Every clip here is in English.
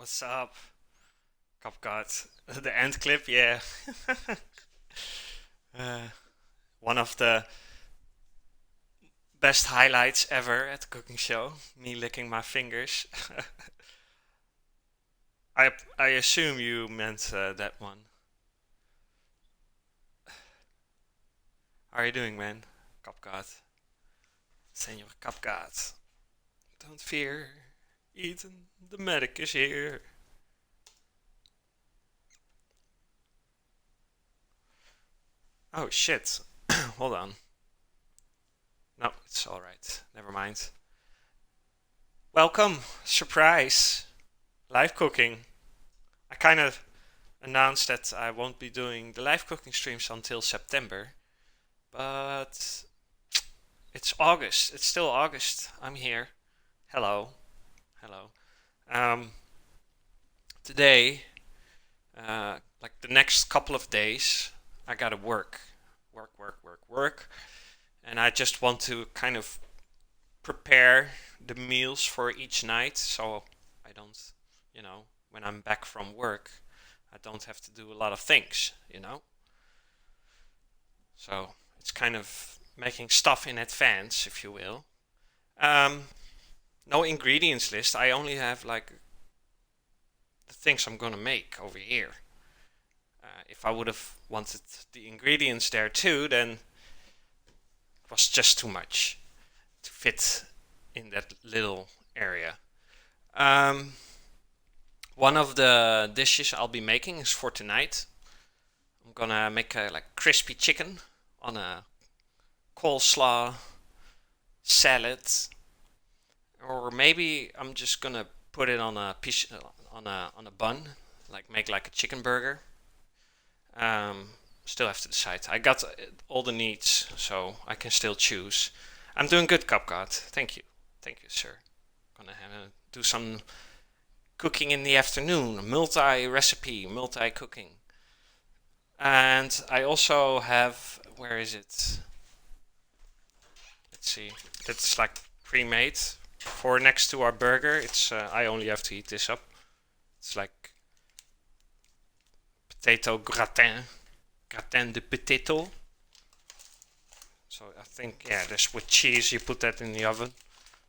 What's up, Cupcart? The end clip, yeah. uh, One of the best highlights ever at the cooking show. Me licking my fingers. I assume you meant that one. How are you doing, man? Cupcart. Senor Cupcart. Don't fear. Ethan, the medic is here. Oh shit. Hold on. No, it's alright. Never mind. Welcome. Surprise. Live cooking. I kind of announced that I won't be doing the live cooking streams until September, but it's August. It's still August. I'm here. Hello. Hello. Um, Today, like the next couple of days, I gotta work. Work, work, work, work. And I just want to kind of prepare the meals for each night so I don't, when I'm back from work, I don't have to do a lot of things. So it's kind of making stuff in advance, if you will. Um, no ingredients list. I only have like the things I'm gonna make over here. If I would have wanted the ingredients there too, then it was just too much to fit in that little area. Um, One of the dishes I'll be making is for tonight. I'm gonna make a like crispy chicken on a coleslaw salad, or maybe I'm just gonna put it on a piece on a bun, like make like a chicken burger. Um, Still have to decide. I got all the needs, so I can still choose. I'm doing good, Cupcart. Thank you, sir. Gonna do some cooking in the afternoon, multi-recipe, multi-cooking. And I also have, where is it? Let's see. It's like pre-made for next to our burger. It's I only have to heat this up. It's like potato gratin de potato. So I think yeah, this with cheese. You put that in the oven.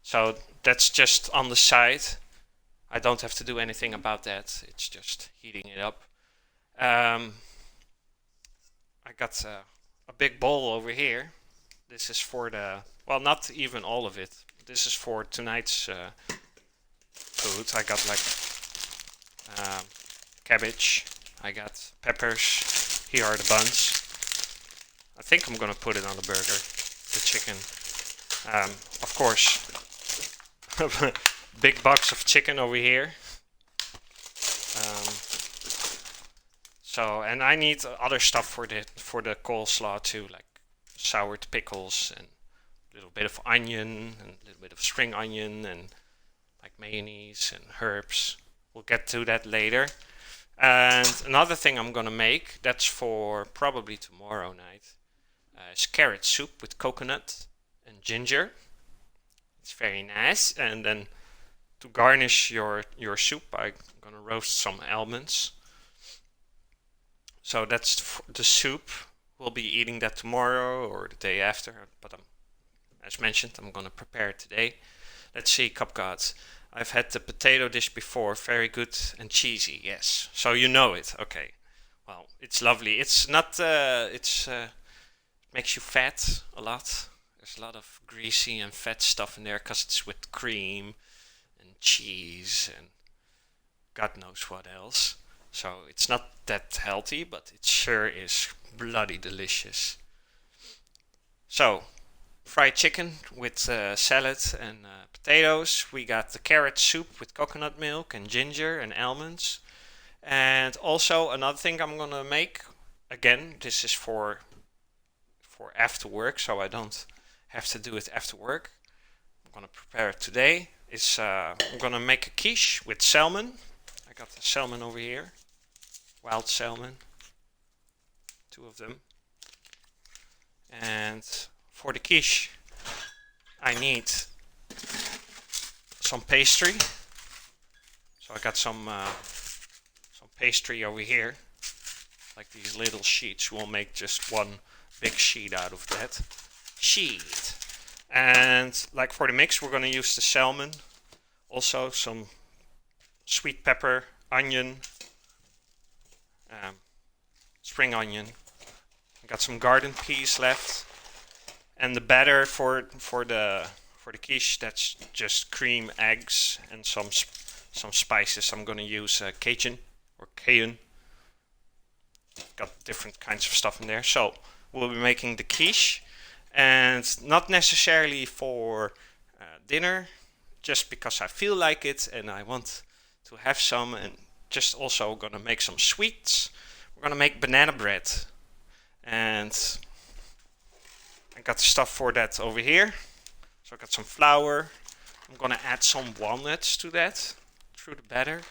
So that's just on the side. I don't have to do anything about that. It's just heating it up. Um, I got a big bowl over here. This is for well, not even all of it. This is for tonight's food. I got like um, cabbage. I got peppers. Here are the buns. I think I'm gonna put it on the burger, the chicken. Of course, big box of chicken over here. Um, and I need other stuff for the coleslaw too, like soured pickles and a little bit of onion and a little bit of spring onion and like mayonnaise and herbs. We'll get to that later. And another thing I'm gonna make that's for probably tomorrow night is carrot soup with coconut and ginger. It's very nice. And then to garnish your soup, I'm gonna roast some almonds. So that's the soup. We'll be eating that tomorrow or the day after. But as mentioned, I'm gonna prepare it today. Let's see, Cup Gods. I've had the potato dish before. Very good and cheesy. Yes. So you know it. Okay. Well, it's lovely. It's not. It makes you fat a lot. There's a lot of greasy and fat stuff in there because it's with cream and cheese and God knows what else. So it's not that healthy, but it sure is bloody delicious. So, fried chicken with salad and potatoes. We got the carrot soup with coconut milk and ginger and almonds. And also another thing I'm gonna make. Again, this is for after work, so I don't have to do it after work. I'm gonna prepare it today. I'm gonna make a quiche with salmon. I got the salmon over here, wild salmon, two of them. And for the quiche, I need some pastry. So So I got some pastry over here, like these little sheets. We'll make just one big sheet out of that sheet. And like for the mix, we're going to use the salmon, also some sweet pepper, onion, spring onion. I got some garden peas left, and the batter for the quiche, that's just cream, eggs, and some spices. I'm gonna use Cajun or cayenne. Got different kinds of stuff in there. So we'll be making the quiche, and not necessarily for dinner, just because I feel like it and I want to have some, and just also gonna make some sweets. We're gonna make banana bread, and I got the stuff for that over here. So I got some flour. I'm gonna add some walnuts to that through the batter.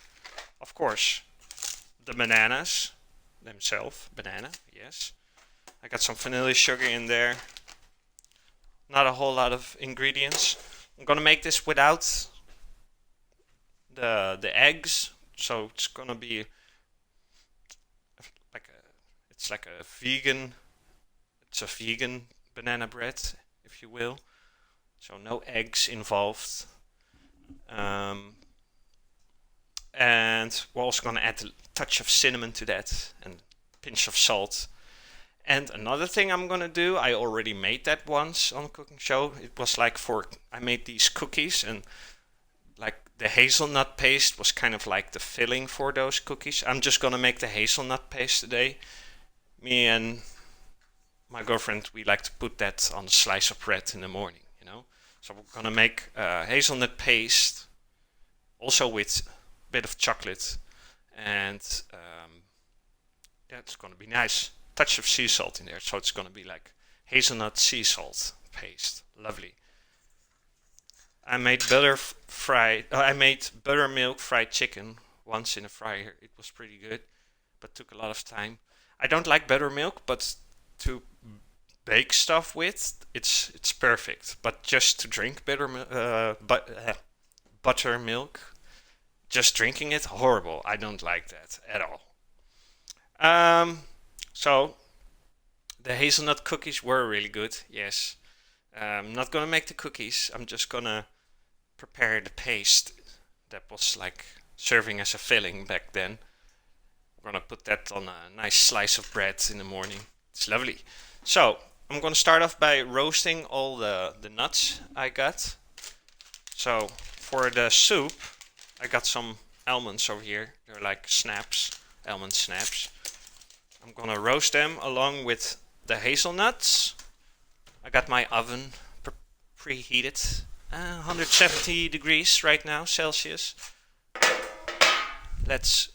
Of course, the bananas themselves, banana, yes. I got some vanilla sugar in there. Not a whole lot of ingredients. I'm gonna make this without the eggs, so it's gonna be like a vegan. It's a vegan banana bread, if you will. So no eggs involved. And we're also gonna add a touch of cinnamon to that and a pinch of salt. And another thing I'm gonna do, I already made that once on a cooking show. It was like I made these cookies, and like the hazelnut paste was kind of like the filling for those cookies. I'm just gonna make the hazelnut paste today. Me and my girlfriend, we like to put that on a slice of bread in the morning, you know. So we're gonna make hazelnut paste, also with a bit of chocolate, and it's gonna be nice. Touch of sea salt in there, so it's gonna be like hazelnut sea salt paste. Lovely. I made buttermilk fried chicken once in a fryer. It was pretty good, but took a lot of time. I don't like buttermilk, but to bake stuff with, it's perfect. But just to drink buttermilk, just drinking it, horrible. I don't like that at all. So the hazelnut cookies were really good. Yes. I'm not gonna make the cookies. I'm just gonna prepare the paste that was like serving as a filling back then. We're gonna put that on a nice slice of bread in the morning. It's lovely. So I'm gonna start off by roasting all the nuts I got. So for the soup, I got some almonds over here. They're like snaps, almond snaps. I'm gonna roast them along with the hazelnuts. I got my oven preheated, 170 degrees right now, Celsius. Let's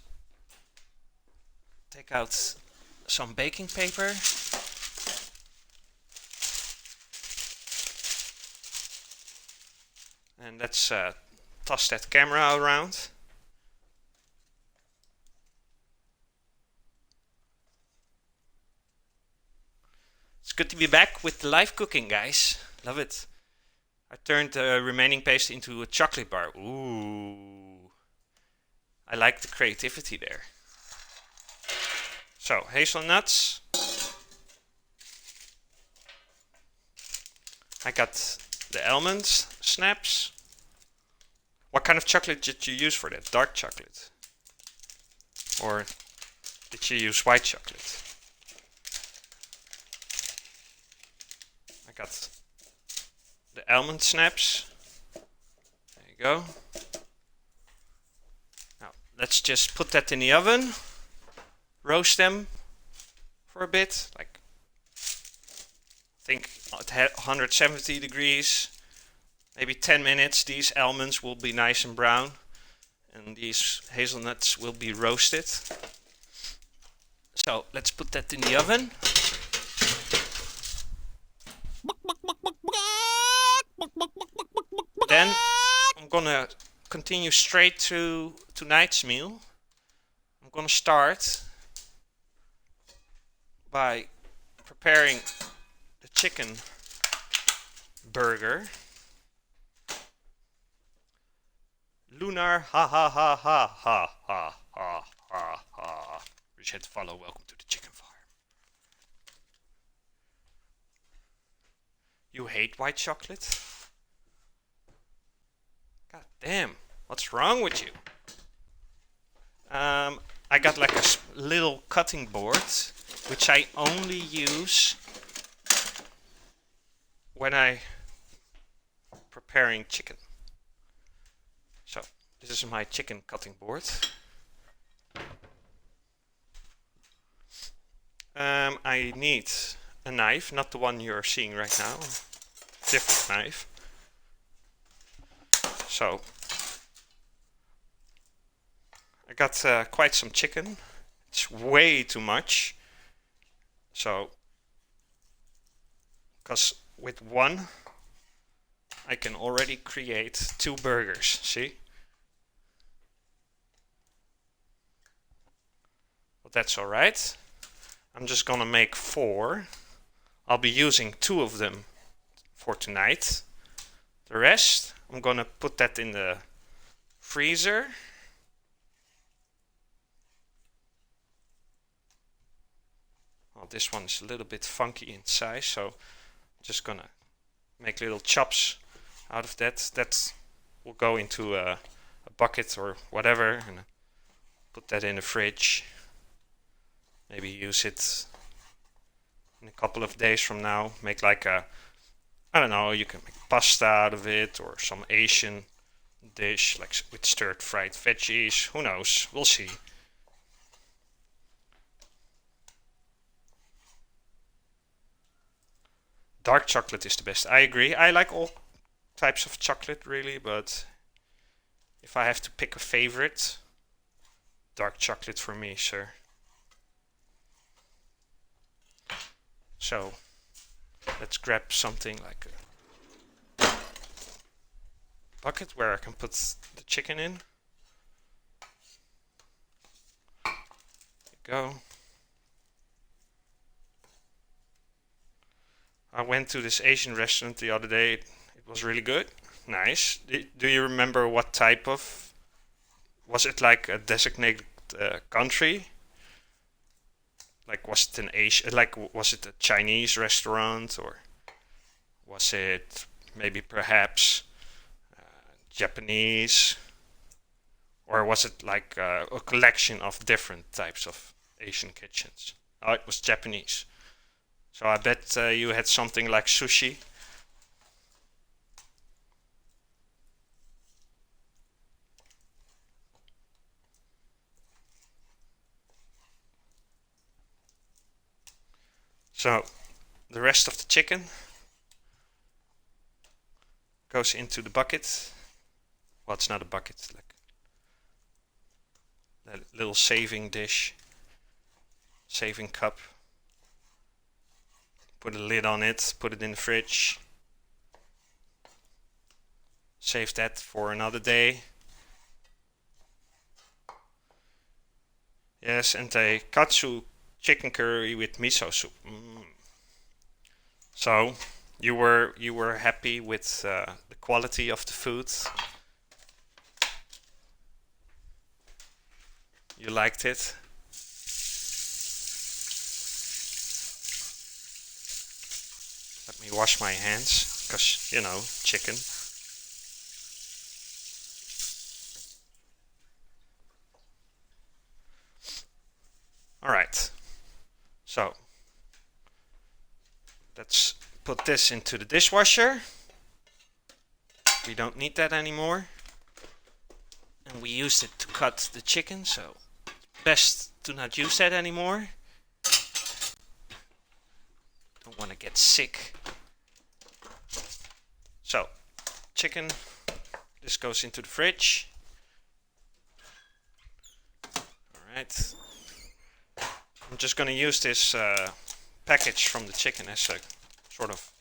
take out some baking paper. And let's toss that camera around. It's good to be back with the live cooking, guys. Love it. I turned the remaining paste into a chocolate bar. Ooh. I like the creativity there. So, hazelnuts. I got the almonds, snaps. What kind of chocolate did you use for that? Dark chocolate? Or did you use white chocolate? I got the almond snaps. There you go. Now, let's just put that in the oven. Roast them for a bit, like I think at 170 degrees, maybe 10 minutes. These almonds will be nice and brown, and these hazelnuts will be roasted. So let's put that in the oven. Then I'm gonna continue straight to tonight's meal. I'm gonna start by preparing the chicken burger. Lunar, ha ha ha ha ha ha ha ha ha. Richard follow, welcome to the chicken farm. You hate white chocolate? God damn, what's wrong with you? I got like a little cutting board, which I only use when I preparing chicken. So this is my chicken cutting board. I need a knife, not the one you're seeing right now, different knife. So I got quite some chicken. It's way too much. So, because with one I can already create 2 burgers, see? But that's alright. I'm just gonna make 4. I'll be using 2 of them for tonight. The rest, I'm gonna put that in the freezer. Well, this one is a little bit funky in size, so I'm just gonna make little chops out of that. That will go into a bucket or whatever, and put that in the fridge. Maybe use it in a couple of days from now. Make like a, I don't know, you can make pasta out of it or some Asian dish like with stir fried veggies. Who knows? We'll see. Dark chocolate is the best. I agree. I like all types of chocolate really, but if I have to pick a favorite, dark chocolate for me, sir. So let's grab something like a bucket where I can put the chicken in. There you go. I went to this Asian restaurant the other day. It was really good. Nice. Do you remember what type of... Was it like a designated country? Like, was it an Asian... Like, was it a Chinese restaurant? Or was it maybe perhaps Japanese? Or was it like a collection of different types of Asian kitchens? Oh, it was Japanese. So I bet you had something like sushi. So the rest of the chicken goes into the bucket. Well, it's not a bucket, it's like a little saving dish, saving cup. Put a lid on it, put it in the fridge. Save that for another day. Yes, and a katsu chicken curry with miso soup. So you were happy with the quality of the food. You liked it. Let me wash my hands, because, you know, chicken. Alright, so let's put this into the dishwasher. We don't need that anymore. And we used it to cut the chicken, so best to not use that anymore. Don't want to get sick. So, chicken, this goes into the fridge. Alright. I'm just going to use this package from the chicken as a sort of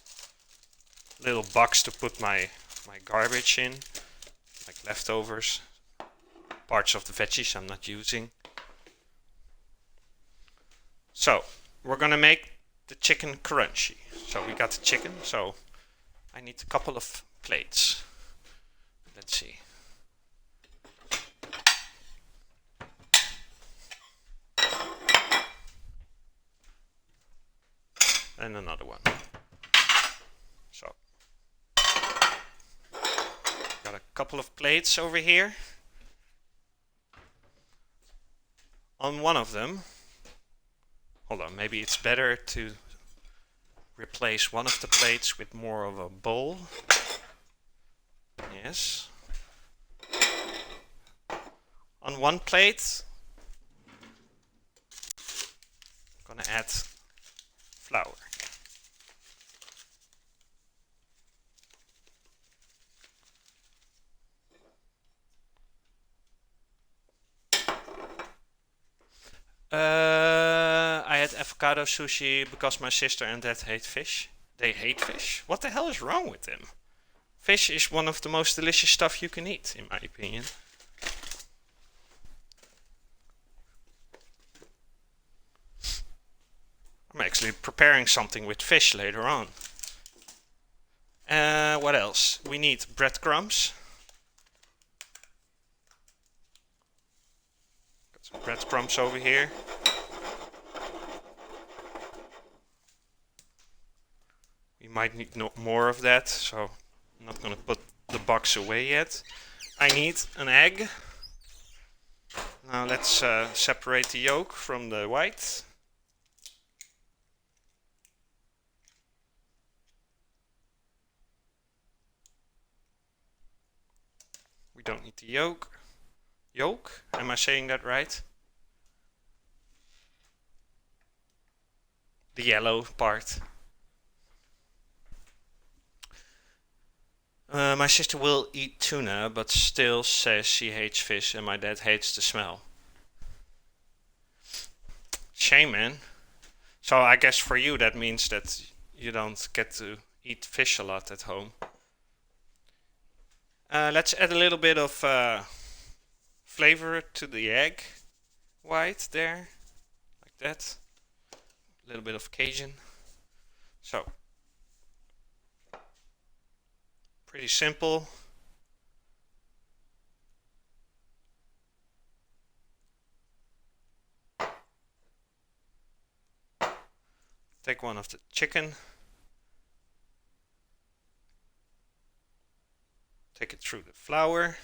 little box to put my garbage in, like leftovers, parts of the veggies I'm not using. So we're going to make the chicken crunchy. So we got the chicken, so I need a couple of plates. Let's see. and another one. So, got a couple of plates over here. On one of them, hold on, maybe it's better to replace one of the plates with more of a bowl. Yes. On one plate, I'm gonna add flour. I had avocado sushi because my sister and dad hate fish. They hate fish? What the hell is wrong with them? Fish is one of the most delicious stuff you can eat, in my opinion. I'm actually preparing something with fish later on. What else? We need breadcrumbs. Got some breadcrumbs over here. We might need more of that, so I'm not gonna put the box away yet. I need an egg. Now let's separate the yolk from the white. We don't need the yolk. Yolk? Am I saying that right? The yellow part. My sister will eat tuna, but still says she hates fish, and my dad hates the smell. Shame, man. So I guess for you that means that you don't get to eat fish a lot at home. Let's add a little bit of flavor to the egg white there, like that. A little bit of Cajun. So, pretty simple. Take one of the chicken. Take it through the flour.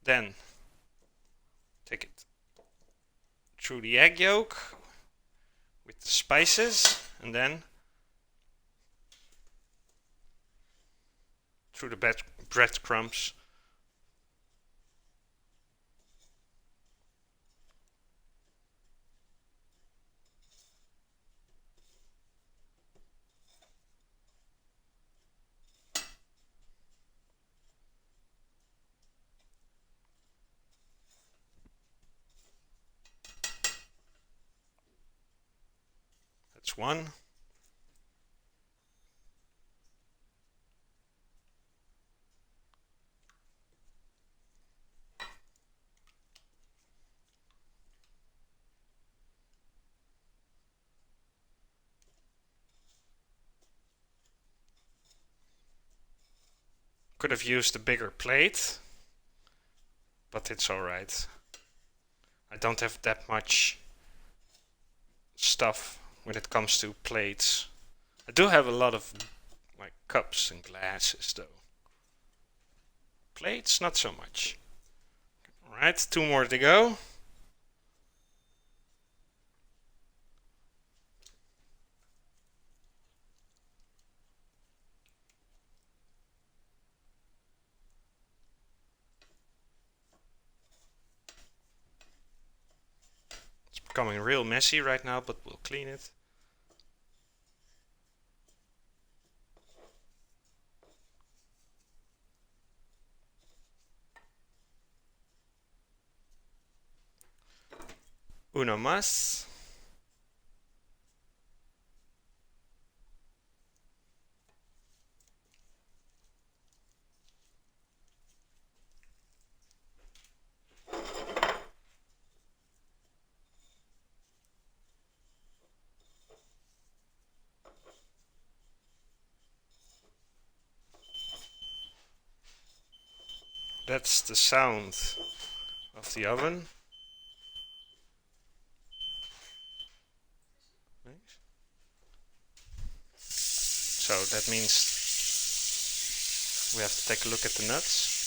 Then take it through the egg yolk with the spices, and then through the breadcrumbs. That's one. Could have used a bigger plate, but it's alright. I don't have that much stuff when it comes to plates. I do have a lot of like cups and glasses though. Plates, not so much. Alright, 2 more to go. It's becoming real messy right now, but we'll clean it. Uno más. That's the sound of the oven. So that means we have to take a look at the nuts.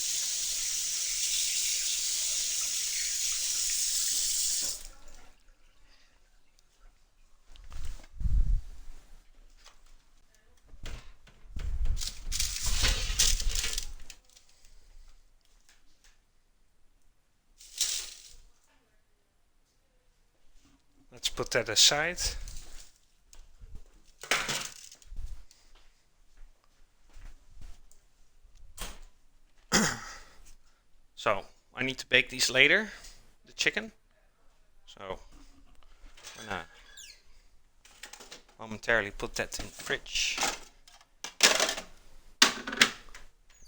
Let's put that aside. So I need to bake these later, the chicken. So I'm gonna momentarily put that in the fridge.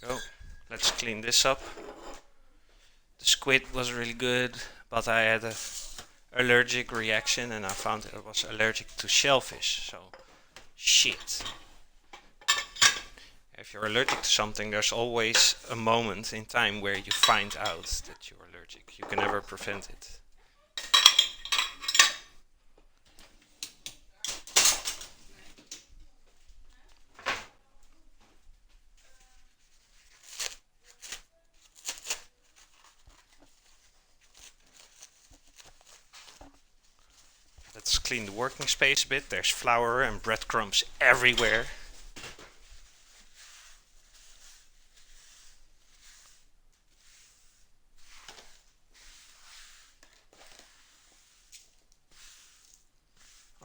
Go. Let's clean this up. The squid was really good, but I had a allergic reaction and I found I was allergic to shellfish. So shit. If you're allergic to something, there's always a moment in time where you find out that you're allergic. You can never prevent it. Let's clean the working space a bit. There's flour and breadcrumbs everywhere.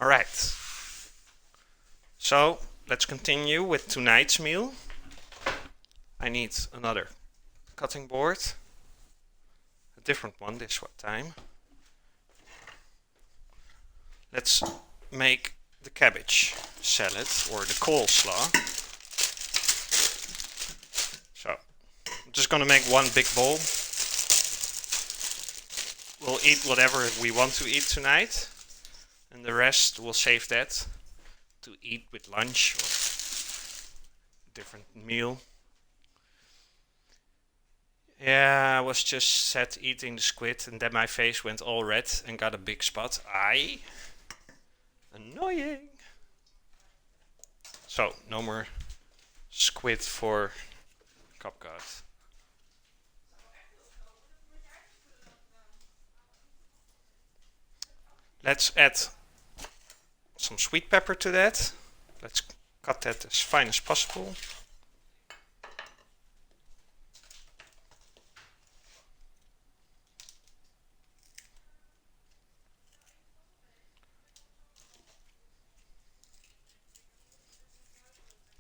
Alright, so let's continue with tonight's meal. I need another cutting board, a different one this time. Let's make the cabbage salad or the coleslaw. So I'm just gonna make one big bowl. We'll eat whatever we want to eat tonight. And the rest we'll save that to eat with lunch or a different meal. Yeah, I was just sat eating the squid and then my face went all red and got a big spot. Annoying. So, no more squid for Cupcake. Let's add some sweet pepper to that. Let's cut that as fine as possible.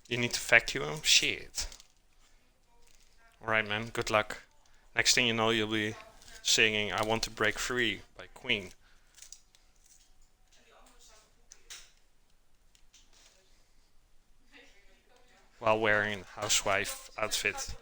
You need to vacuum? Shit. Alright man, good luck. Next thing you know you'll be singing I Want to Break Free by Queen. While wearing a housewife outfit.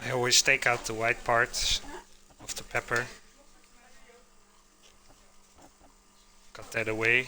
I always take out the white parts of the pepper. Cut that away.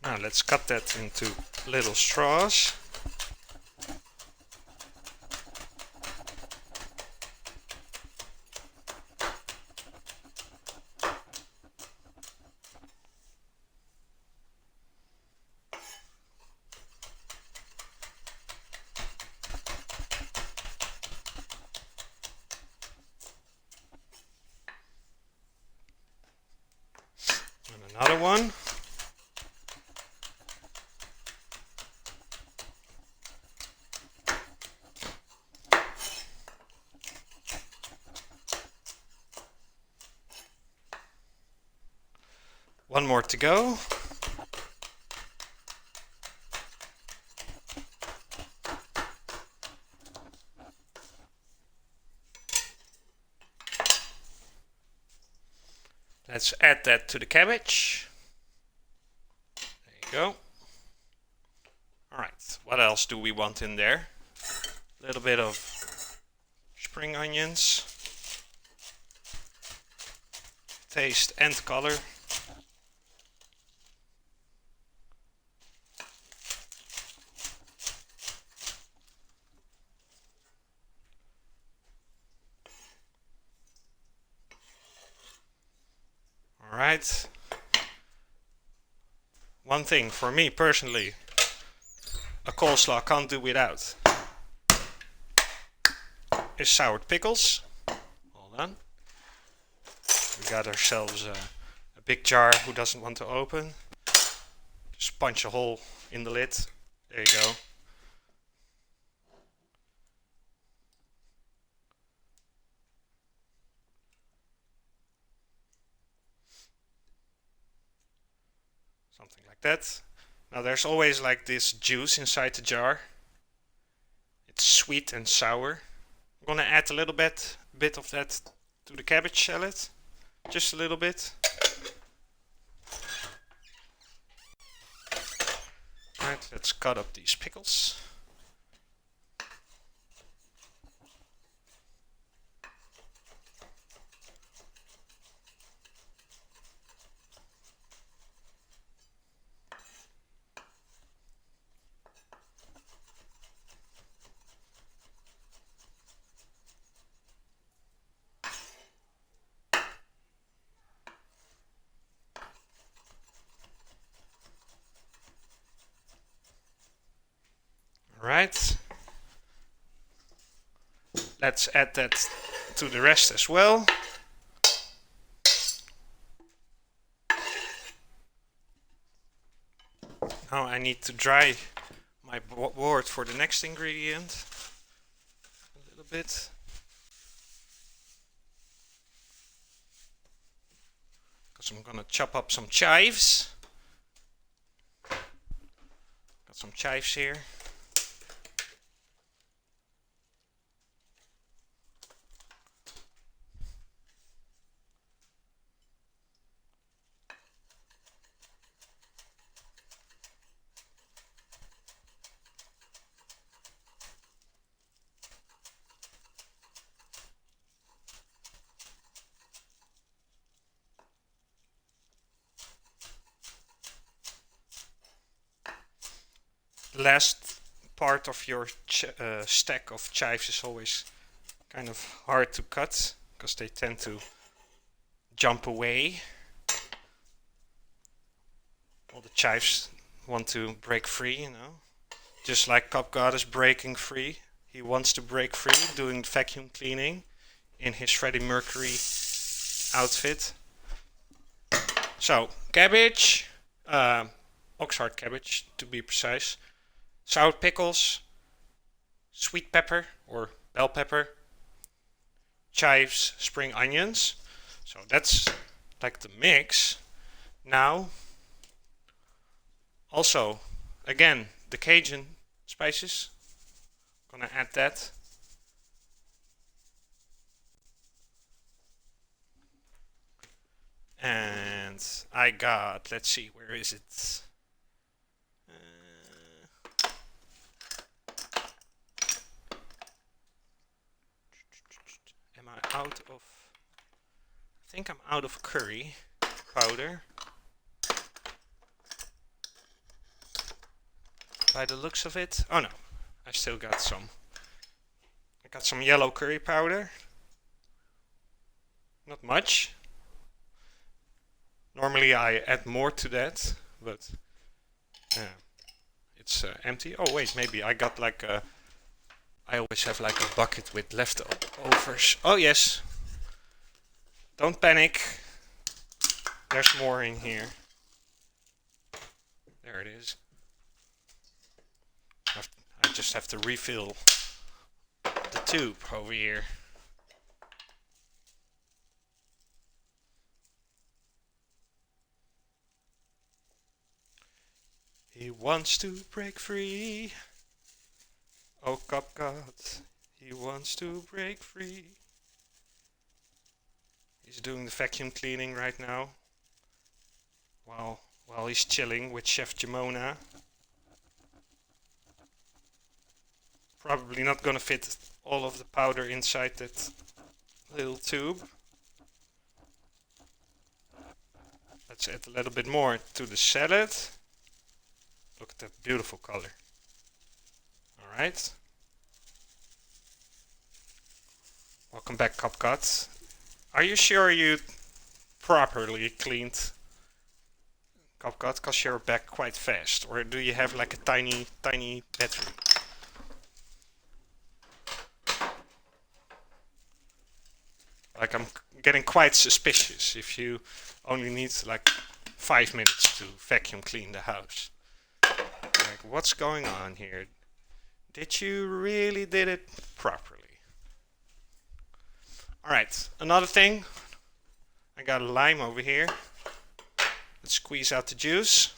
Now let's cut that into little straws. another one. One more to go. Let's add that to the cabbage. There you go. Alright, what else do we want in there? A little bit of spring onions. Taste and color. Alright. One thing for me personally, a coleslaw can't do without, is soured pickles. Hold on. We got ourselves a big jar. Who doesn't want to open? Just punch a hole in the lid. There you go. Something like that. Now there's always like this juice inside the jar. It's sweet and sour. I'm gonna add a little bit of that to the cabbage salad. Just a little bit. Alright, let's cut up these pickles. Right. Let's add that to the rest as well. Now I need to dry my board for the next ingredient a little bit. Because I'm gonna chop up some chives. Got some chives here. The last part of your stack of chives is always kind of hard to cut because they tend to jump away. All the chives want to break free, you know. Just like Cup God is breaking free. He wants to break free doing vacuum cleaning in his Freddie Mercury outfit. So, cabbage, oxheart cabbage to be precise. Soured pickles, sweet pepper or bell pepper, chives, spring onions. So that's like the mix. Now, also, again, the Cajun spices. Gonna add that. And I got, let's see, where is it? Am I out of, I think I'm out of curry powder. By the looks of it. Oh no, I still got some. I got some yellow curry powder. Not much. Normally I add more to that, but it's empty. Oh wait, maybe I got like a, I always have like a bucket with leftovers. Oh yes. Don't panic. There's more in here. There it is. I just have to refill the tube over here. He wants to break free. Oh, Cupcake, he wants to break free. He's doing the vacuum cleaning right now. While he's chilling with Chef Jamona. Probably not gonna fit all of the powder inside that little tube. Let's add a little bit more to the salad. Look at that beautiful color. Alright. Welcome back, Cupcake. Are you sure you properly cleaned Cupcake? Because you're back quite fast. Or do you have like a tiny battery? Like, I'm getting quite suspicious if you only need like 5 minutes to vacuum clean the house. Like, what's going on here? Did you really did it properly? Alright, another thing. I got a lime over here. Let's squeeze out the juice.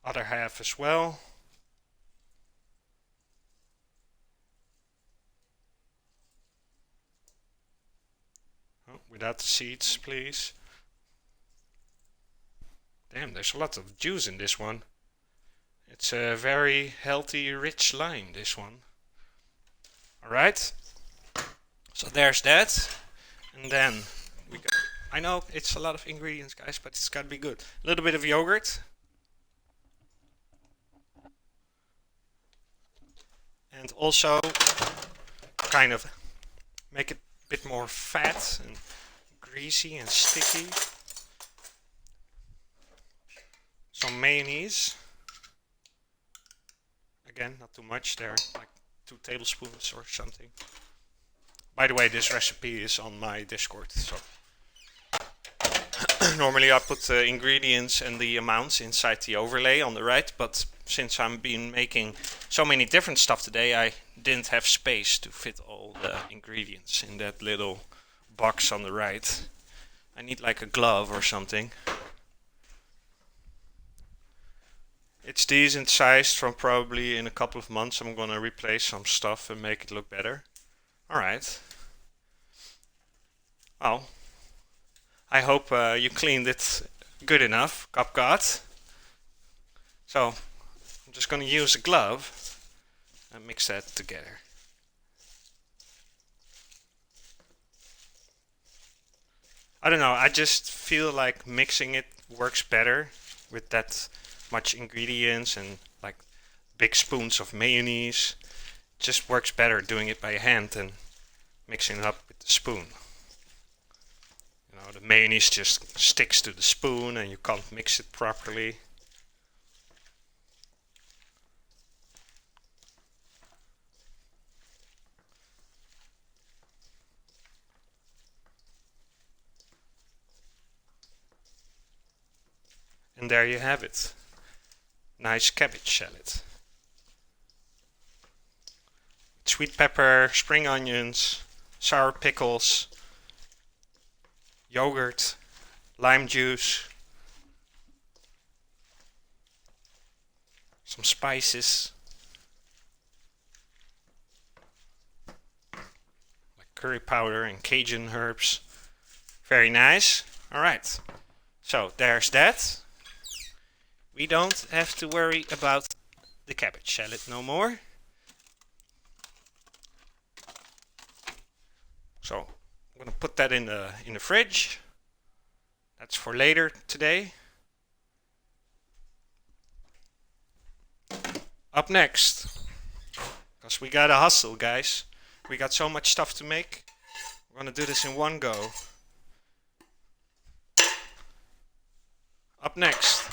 Other half as well. Oh, without the seeds, please. Damn, there's a lot of juice in this one. It's a very healthy, rich lime, this one. Alright. So there's that. And then we got... I know it's a lot of ingredients, guys, but it's gotta be good. A little bit of yogurt. And also kind of make it a bit more fat and greasy and sticky. Some mayonnaise. Again, not too much there, like 2 tablespoons or something. By the way, this recipe is on my Discord, so normally I put the ingredients and the amounts inside the overlay on the right, but since I've been making so many different stuff today, I didn't have space to fit all the ingredients in that little box on the right. I need like a glove or something. It's decent sized. From probably in a couple of months I'm gonna replace some stuff and make it look better. Alright. Well, I hope you cleaned it good enough, Cupcake. So, I'm just gonna use a glove and mix that together. I don't know, I just feel like mixing it works better with that much ingredients and like big spoons of mayonnaise. It just works better doing it by hand than mixing it up with the spoon. You know, the mayonnaise just sticks to the spoon and you can't mix it properly. And there you have it. Nice cabbage salad. Sweet pepper, spring onions, sour pickles, yogurt, lime juice, some spices like curry powder and Cajun herbs. Very nice. Alright, so there's that. We don't have to worry about the cabbage salad no more. So I'm gonna put that in the fridge. That's for later today. Up next, because we gotta hustle, guys. We got so much stuff to make. We're gonna do this in one go. Up next,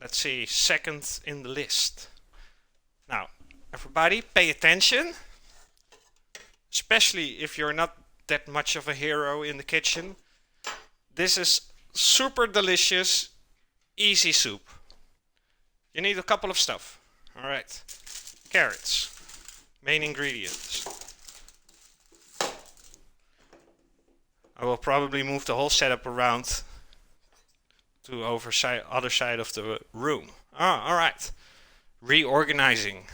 let's see, second in the list. Now, everybody pay attention, especially if you're not that much of a hero in the kitchen. This is super delicious, easy soup. You need a couple of stuff. All right, carrots, main ingredients. I will probably move the whole setup around to other side of the room. All right. Reorganizing.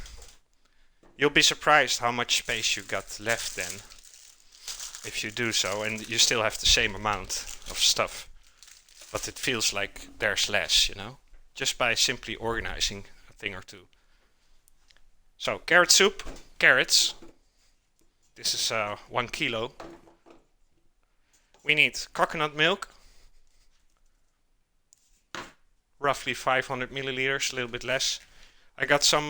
You'll be surprised how much space you got left then, if you do so, and you still have the same amount of stuff, but it feels like there's less, you know, just by simply organizing a thing or two. So, carrot soup, carrots. This is 1 kilo. We need coconut milk, roughly 500 milliliters, a little bit less. I got some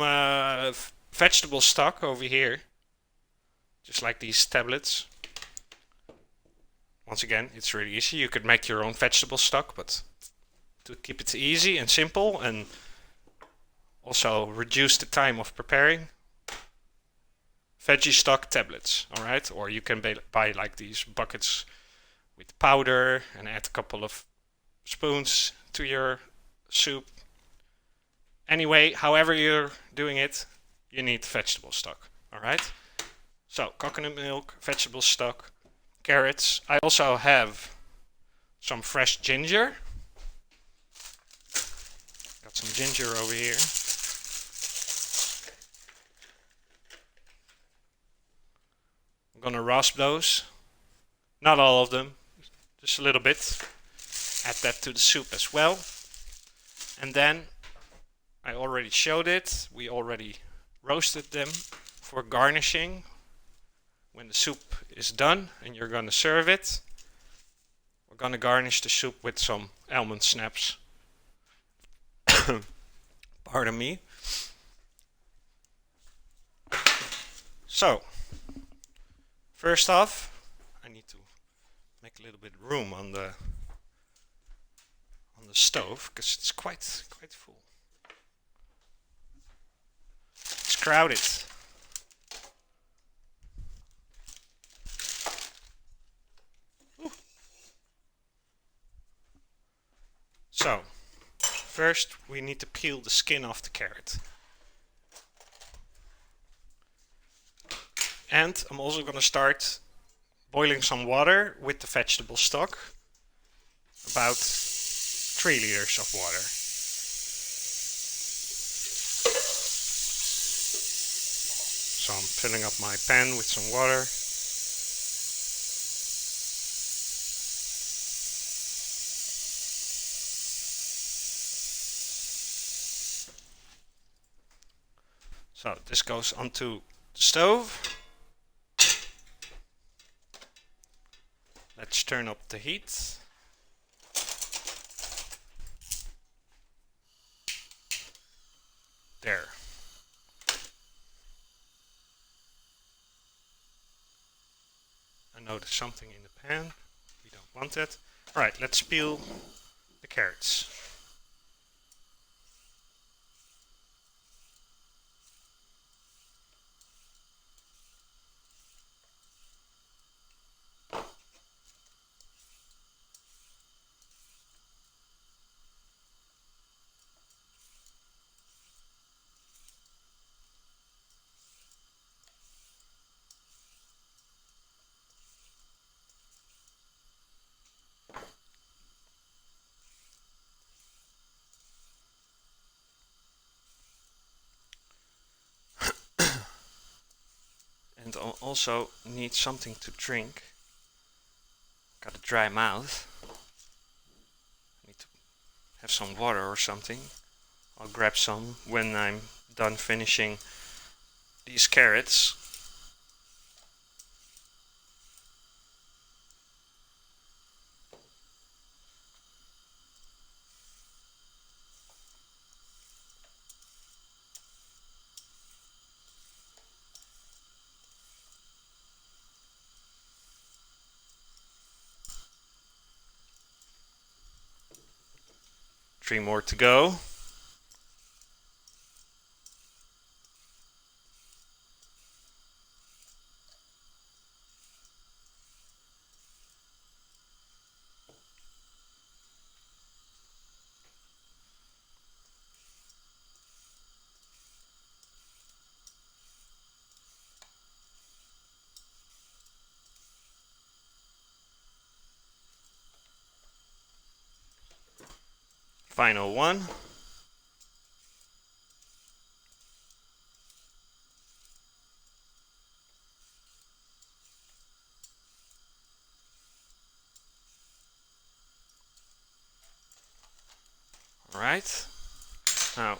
vegetable stock over here, just like these tablets. Once again, it's really easy. You could make your own vegetable stock, but to keep it easy and simple and also reduce the time of preparing, veggie stock tablets, alright? Or you can buy like these buckets with powder and add a couple of spoons to your soup. Anyway, however you're doing it, you need vegetable stock, alright? So, coconut milk, vegetable stock, carrots. I also have some fresh ginger. Got some ginger over here. I'm gonna rasp those. Not all of them, just a little bit. Add that to the soup as well. And then, I already showed it, we already roasted them for garnishing. When the soup is done and you're gonna serve it, we're gonna garnish the soup with some almond snaps. Pardon me. So, first off, I need to make a little bit of room on the stove because it's quite full. It's crowded. Ooh. So, first we need to peel the skin off the carrot. And I'm also going to start boiling some water with the vegetable stock. About 3 liters of water. So I'm filling up my pan with some water. So this goes onto the stove. Let's turn up the heat. There. I noticed something in the pan. We don't want that. Alright, let's peel the carrots. And also need something to drink. Got a dry mouth. Need to have some water or something. I'll grab some when I'm done finishing these carrots. Three more to go. final one. Alright, now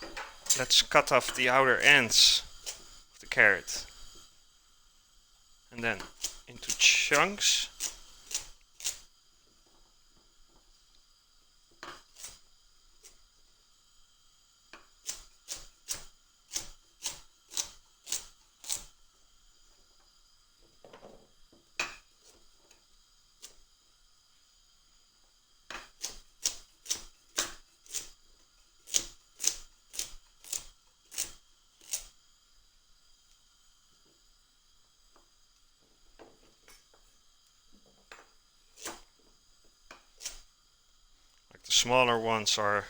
let's cut off the outer ends of the carrot and then into chunks. The smaller ones are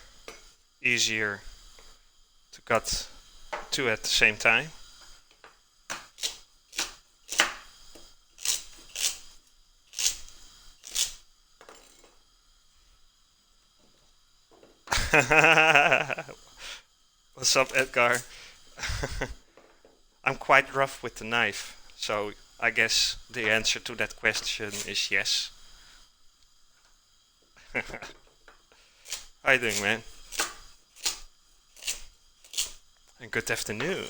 easier to cut two at the same time. What's up, Edgar? I'm quite rough with the knife, so I guess the answer to that question is yes. How you doing, man? And good afternoon.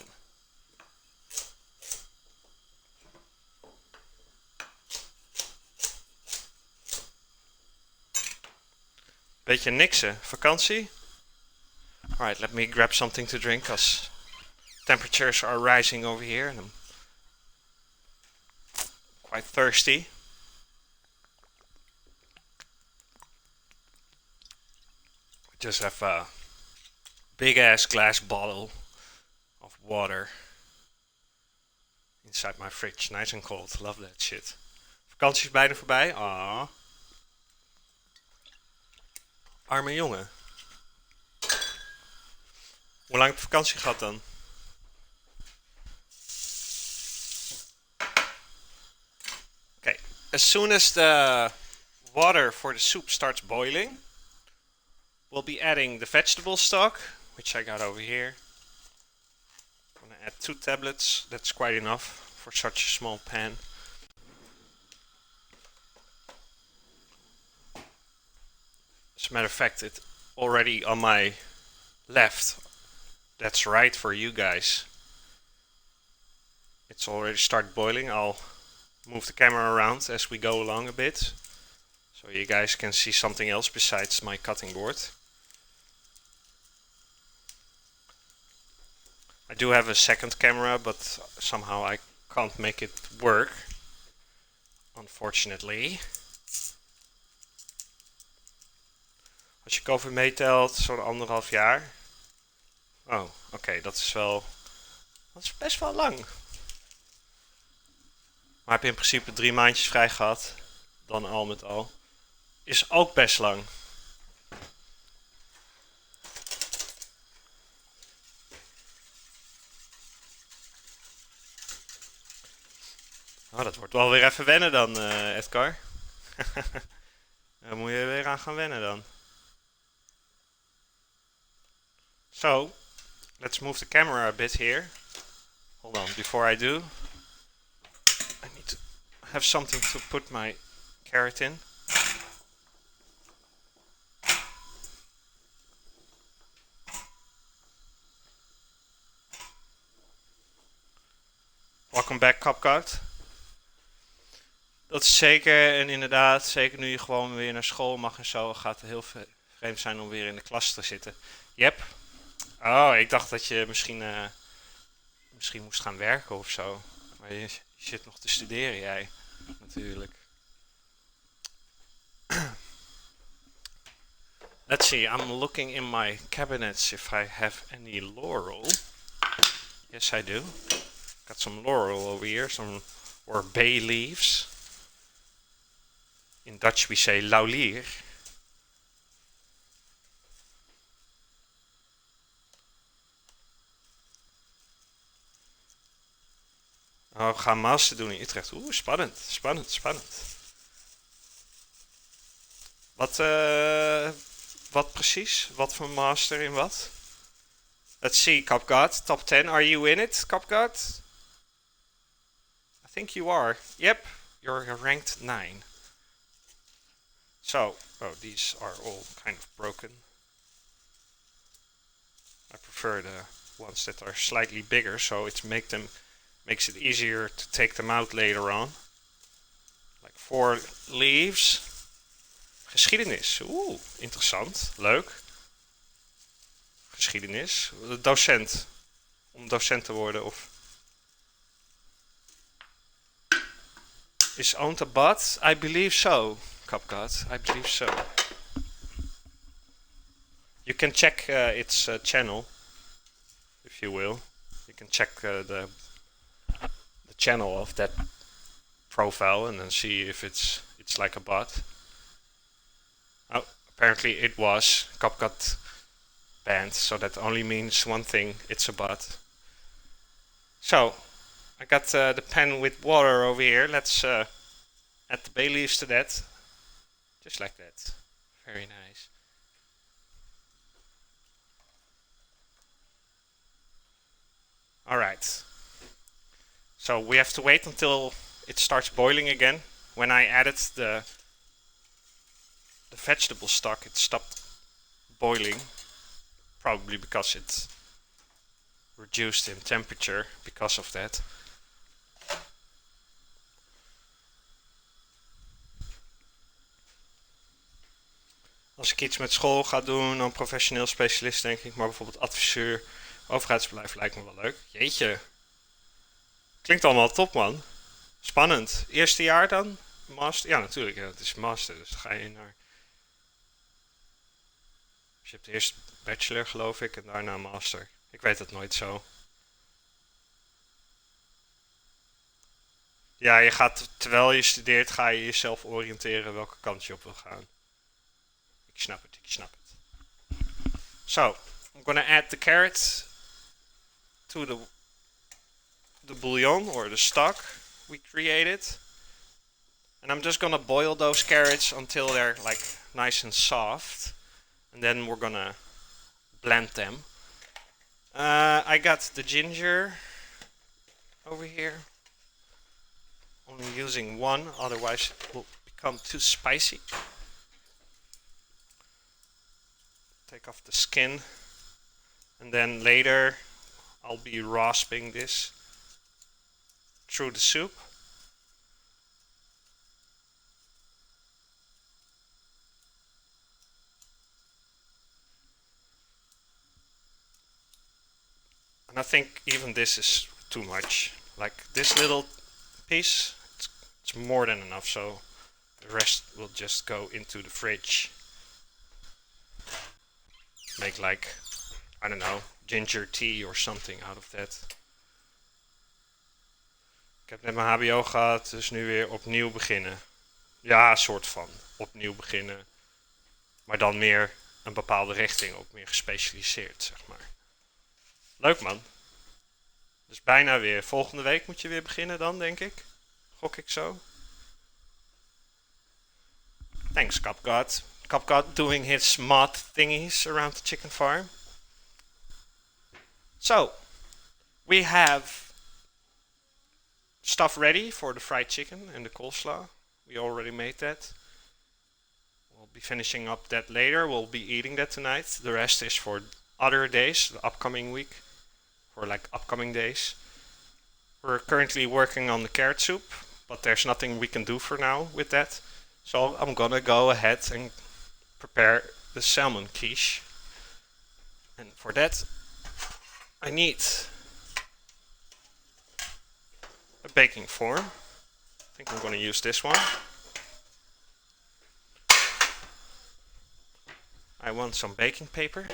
Beetje niksen. Vakantie? Alright, let me grab something to drink, cause temperatures are rising over here and I'm quite thirsty. Just have a big ass glass bottle of water inside my fridge, nice and cold. Love that shit. Vakantie is bijna voorbij. Ah. Arme jongen. Hoe lang heb je vakantie gehad dan? Okay, as soon as the water for the soup starts boiling, we'll be adding the vegetable stock, which I got over here. I'm gonna add 2 tablets, that's quite enough for such a small pan. As a matter of fact, it's already on my left. That's right for you guys. It's already started boiling. I'll move the camera around as we go along a bit, so you guys can see something else besides my cutting board. I do have a second camera, but somehow I can't make it work, unfortunately. Als je COVID meetelt, zo'n 1,5 jaar. Oh, oké, dat is best wel lang. Maar heb je in principe 3 maandjes vrij gehad, dan al met al. Is ook best lang. Oh, dat wordt wel weer even wennen dan, Edgar. Daar moet je weer aan gaan wennen dan. So, let's move the camera a bit here. Hold on, before I do, I need to have something to put my carrot in. Welcome back, Copcard. Dat is zeker, en inderdaad, zeker nu je gewoon weer naar school mag en zo, gaat het heel vreemd zijn om weer in de klas te zitten. Yep. Oh, ik dacht dat je misschien moest gaan werken of zo. Maar je zit nog te studeren, jij. Natuurlijk. Let's see, I'm looking in my cabinets if I have any laurel. Yes, I do. Got some laurel over here, or bay leaves. In Dutch we say laulier. Oh, we gaan master doen in Utrecht. Oeh, spannend, spannend, spannend. Wat Wat precies? Wat voor master in wat? Let's see, Cupgod. Top 10. Are you in it, Cupgod? I think you are. Yep, you're ranked 9. So, oh, these are all kind of broken. I prefer the ones that are slightly bigger, so it makes it easier to take them out later on. Like 4 leaves. Geschiedenis. Oeh, interessant. Leuk. Geschiedenis. Docent. Om docent te worden of... Is owned a bot? I believe so, Cupgod. I believe so. You can check its channel, if you will. You can check the channel of that profile and then see if it's like a bot. Oh, apparently it was. Cupgod banned, so that only means one thing: it's a bot. So, I got the pan with water over here. Let's add the bay leaves to that. Just like that. Very nice. Alright. So we have to wait until it starts boiling again. When I added the vegetable stock, it stopped boiling. Probably because it reduced in temperature because of that. Als ik iets met school ga doen, dan professioneel specialist denk ik. Maar bijvoorbeeld adviseur, overheidsbeleid lijkt me wel leuk. Jeetje. Klinkt allemaal top, man. Spannend. Eerste jaar dan? Master? Ja, natuurlijk. Ja, het is master. Dus dan ga je naar... Dus je hebt eerst bachelor, geloof ik. En daarna master. Ik weet het nooit zo. Ja, je gaat, terwijl je studeert, ga je jezelf oriënteren welke kant je op wil gaan. Ik snap het, ik snap het. So, I'm gonna add the carrot to the bouillon or the stock we created. And I'm just gonna boil those carrots until they're like nice and soft. And then we're gonna blend them. I got the ginger over here. Only using one, otherwise it will become too spicy. Take off the skin. And then later I'll be rasping this through the soup. And I think even this is too much. Like this little piece, it's more than enough, so the rest will just go into the fridge. Make like, I don't know, ginger tea or something out of that. Ik heb net mijn HBO gehad, dus nu weer opnieuw beginnen. Ja, soort van opnieuw beginnen. Maar dan meer een bepaalde richting, ook meer gespecialiseerd, zeg maar. Leuk, man. Dus bijna weer. Volgende week moet je weer beginnen dan, denk ik. Gok ik zo. Thanks, Cupgod. Cupgod doing his mod thingies around the chicken farm. So, we have stuff ready for the fried chicken and the coleslaw. We already made that. We'll be finishing up that later. We'll be eating that tonight. The rest is for other days, the upcoming week. For like upcoming days. We're currently working on the carrot soup, but there's nothing we can do for now with that. So I'm gonna go ahead and prepare the salmon quiche. And for that, I need a baking form. I think I'm gonna use this one. I want some baking paper.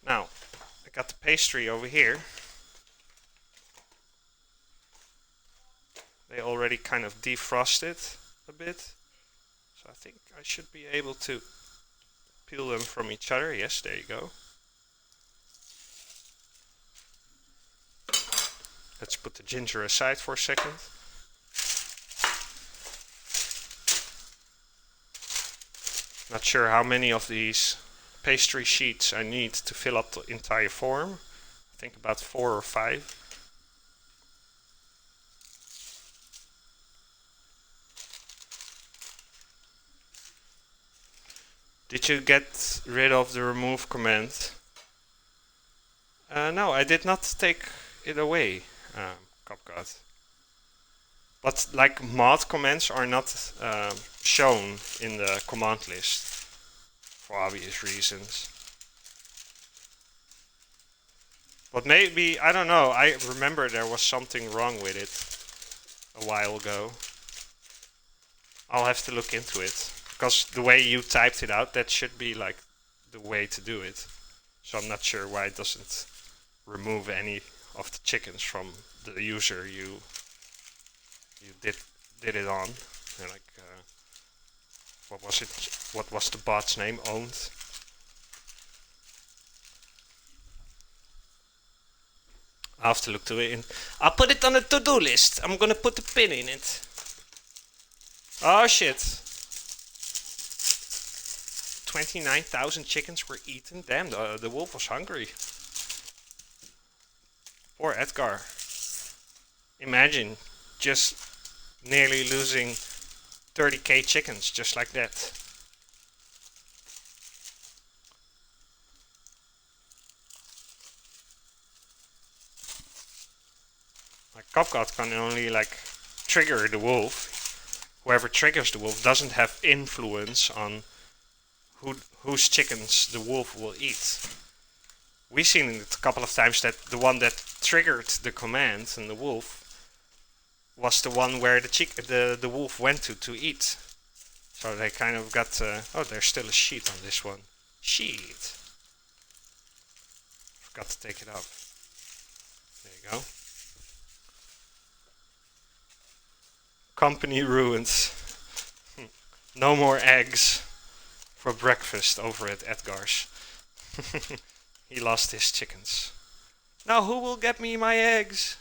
Now, I got the pastry over here. They already kind of defrosted a bit. So I think I should be able to peel them from each other. Yes, there you go. Let's put the ginger aside for a second. Not sure how many of these pastry sheets I need to fill up the entire form. I think about 4 or 5. Did you get rid of the remove command? No, I did not take it away, CapCut. But like mod commands are not shown in the command list for obvious reasons. But maybe, I don't know, I remember there was something wrong with it a while ago. I'll have to look into it. Because the way you typed it out, that should be like the way to do it. So I'm not sure why it doesn't remove any of the chickens from the user you did it on. And like, what was it? What was the bot's name? Owned. I'll have to look to it. I'll put it on the to-do list. I'm gonna put a pin in it. Oh shit. 29,000 chickens were eaten. Damn, the wolf was hungry. Poor Edgar. Imagine just nearly losing 30k chickens just like that. Like CapCut can only like trigger the wolf. Whoever triggers the wolf doesn't have influence on whose chickens the wolf will eat. We've seen it a couple of times that the one that triggered the command and the wolf was the one where the wolf went to eat. So they kind of got... oh, there's still a sheet on this one. Sheet. Forgot to take it off. There you go. Company ruined. No more eggs for breakfast over at Edgar's. He lost his chickens. Now who will get me my eggs?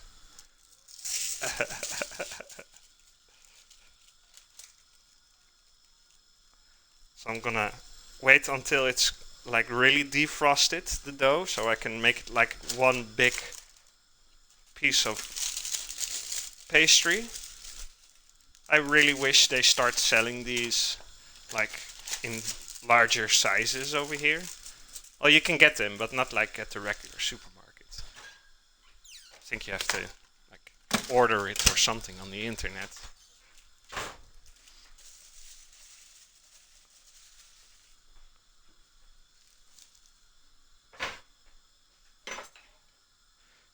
So I'm gonna wait until it's like really defrosted, the dough, so I can make it like one big piece of pastry. I really wish they start selling these like in larger sizes over here. Well, you can get them, but not like at the regular supermarket. I think you have to like order it or something on the internet.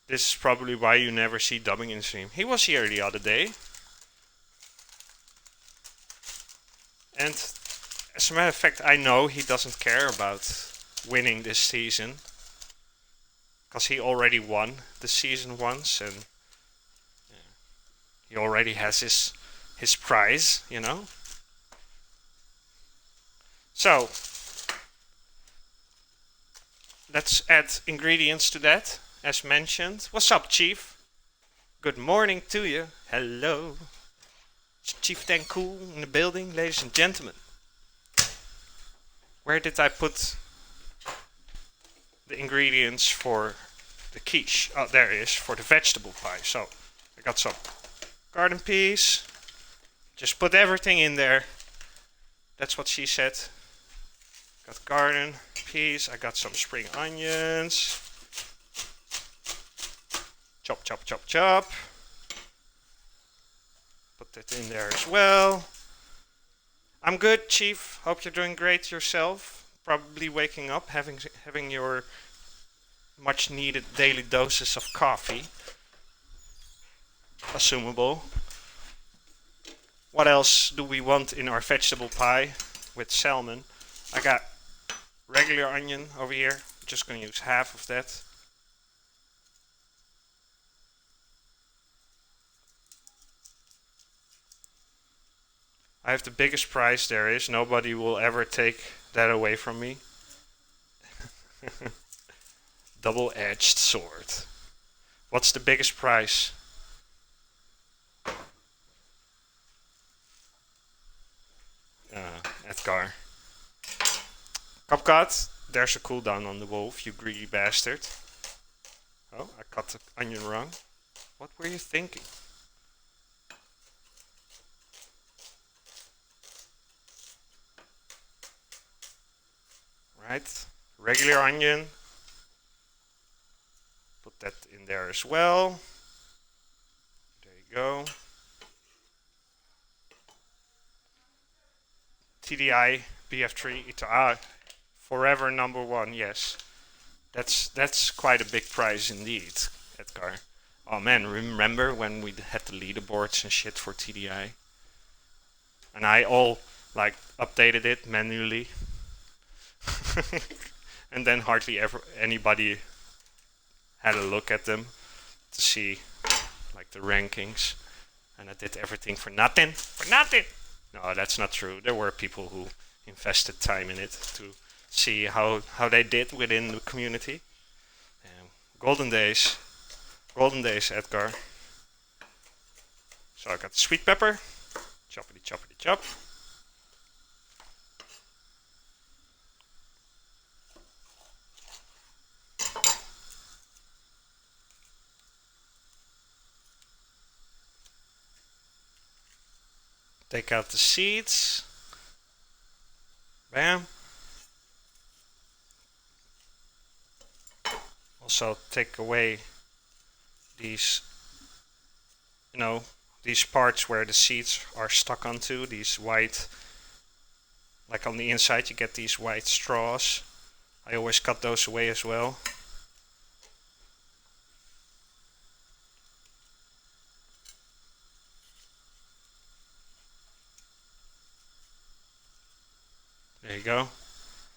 This is probably why you never see dubbing in stream. He was here the other day. And as a matter of fact, I know he doesn't care about winning this season. Because he already won the season once and yeah, he already has his prize, you know. So, let's add ingredients to that, as mentioned. What's up, Chief? Good morning to you. Hello. Chief Tanku in the building, ladies and gentlemen. Where did I put the ingredients for the quiche? Oh, there it is, for the vegetable pie. So, I got some garden peas. Just put everything in there. That's what she said. Got garden peas. I got some spring onions. Chop, chop, chop, chop. Put that in there as well. I'm good, Chief. Hope you're doing great yourself. Probably waking up, having your much needed daily doses of coffee. Assumable. What else do we want in our vegetable pie with salmon? I got regular onion over here. I'm just going to use half of that. I have the biggest prize there is. Nobody will ever take that away from me. Double-edged sword. What's the biggest prize? Edgar. Cupcake, there's a cooldown on the wolf, you greedy bastard. Oh, I cut the onion wrong. What were you thinking? Right, regular onion. Put that in there as well. There you go. TDI BF3 forever #1. Yes, that's quite a big prize indeed, Edgar. Oh man, remember when we had the leaderboards and shit for TDI? And I all like updated it manually. And then hardly ever anybody had a look at them to see like the rankings. And I did everything for nothing. For nothing! No, that's not true. There were people who invested time in it to see how they did within the community. Golden days. Golden days, Edgar. So I got the sweet pepper. Choppity choppity chop. Take out the seeds. Bam. Also take away these, these parts where the seeds are stuck onto, these white, like on the inside you get these white straws. I always cut those away as well. There you go.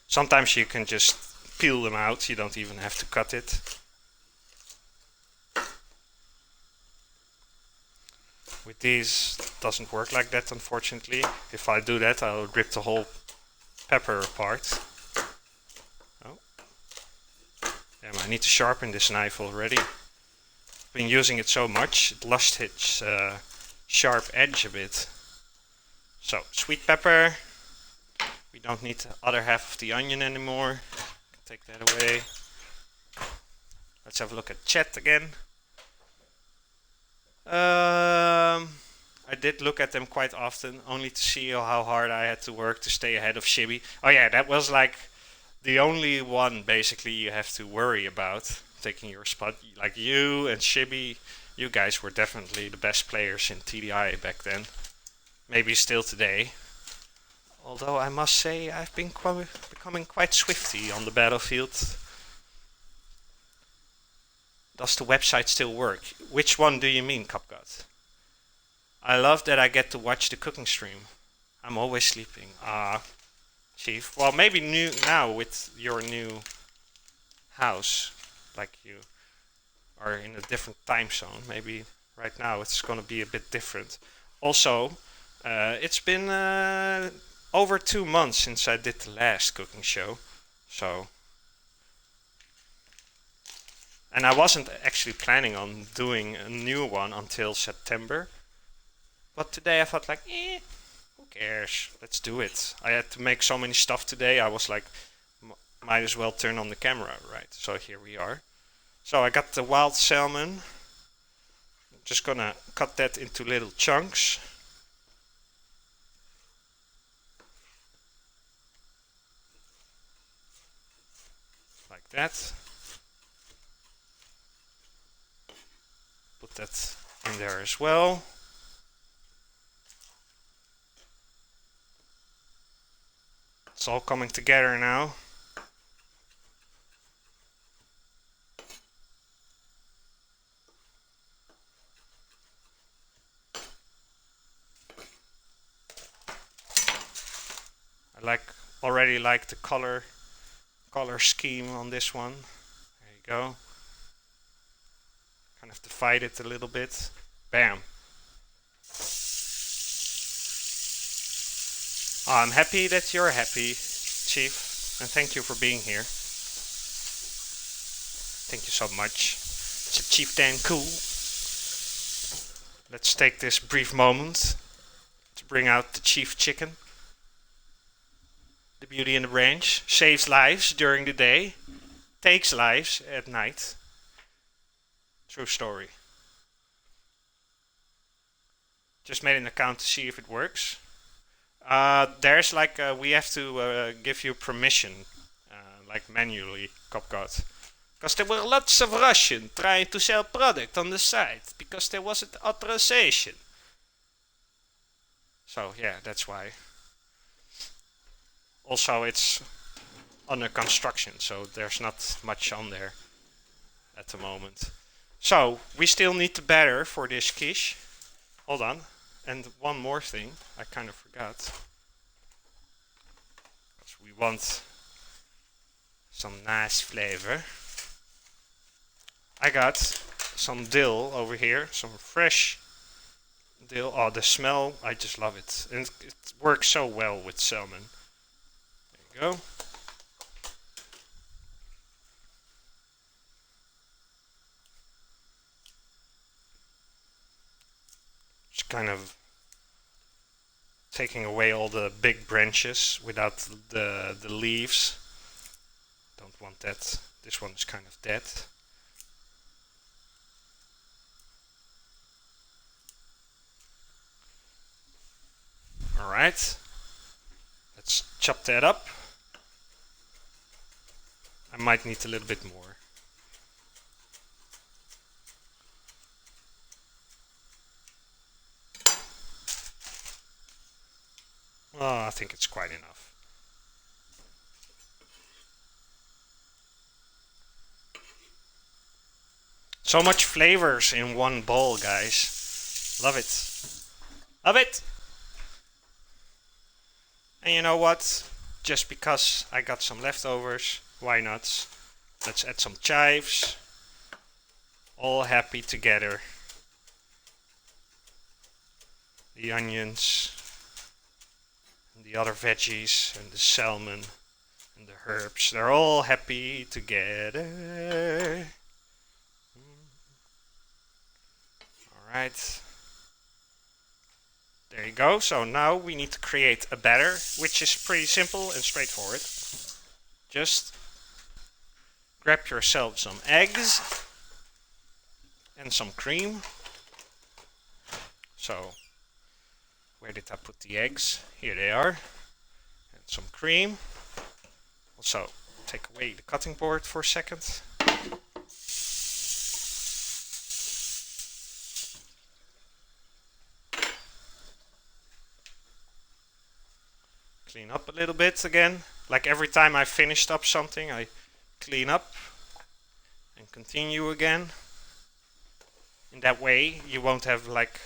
Sometimes you can just peel them out, you don't even have to cut it. With these, it doesn't work like that, unfortunately. If I do that, I'll rip the whole pepper apart. Oh. Damn, I need to sharpen this knife already. I've been using it so much, it lost its sharp edge a bit. So, sweet pepper. We don't need the other half of the onion anymore. Take that away. Let's have a look at chat again. I did look at them quite often, only to see how hard I had to work to stay ahead of Shibby. Oh yeah, that was like the only one basically you have to worry about taking your spot. Like you and Shibby, you guys were definitely the best players in TDI back then. Maybe still today. Although I must say I've been becoming quite swifty on the battlefield. Does the website still work? Which one do you mean, Cupgut? I love that I get to watch the cooking stream. I'm always sleeping. Chief. Well, maybe now with your new house, like you are in a different time zone. Maybe right now it's gonna be a bit different. Also, it's been over 2 months since I did the last cooking show, so. And I wasn't actually planning on doing a new one until September. But today I thought like, who cares? Let's do it. I had to make so many stuff today. I was like, might as well turn on the camera, right? So here we are. So I got the wild salmon. I'm just gonna cut that into little chunks. Like that. Put that in there as well. It's all coming together now. I already like the color scheme on this one. There you go. Kind of divide it a little bit. Bam. I'm happy that you're happy, Chief, and thank you for being here. Thank you so much. It's a Chief Dan cool. Let's take this brief moment to bring out the Chief chicken. Beauty and the Branch. Saves lives during the day, takes lives at night. True story. Just made an account to see if it works. There's like we have to give you permission, like manually, CapCut. Because there were lots of Russians trying to sell product on the site because there wasn't authorization. So yeah, that's why. Also, it's under construction, so there's not much on there at the moment. So we still need the batter for this quiche. Hold on. And one more thing, I kind of forgot. Because we want some nice flavor. I got some dill over here, some fresh dill. Oh, the smell, I just love it. And it works so well with salmon. There you go. Just kind of taking away all the big branches without the leaves. Don't want that. This one is kind of dead. Alright, let's chop that up. I might need a little bit more. Oh, I think it's quite enough. So much flavors in one bowl, guys. Love it. Love it! And you know what? Just because I got some leftovers, why not? Let's add some chives. All happy together. The onions, and the other veggies, and the salmon, and the herbs. They're all happy together. Alright. There you go. So now we need to create a batter, which is pretty simple and straightforward. Just grab yourself some eggs and some cream. So, where did I put the eggs? Here they are. And some cream. Also, take away the cutting board for a second. Clean up a little bit again. Like every time I finished up something, I clean up and continue again. In that way, you won't have like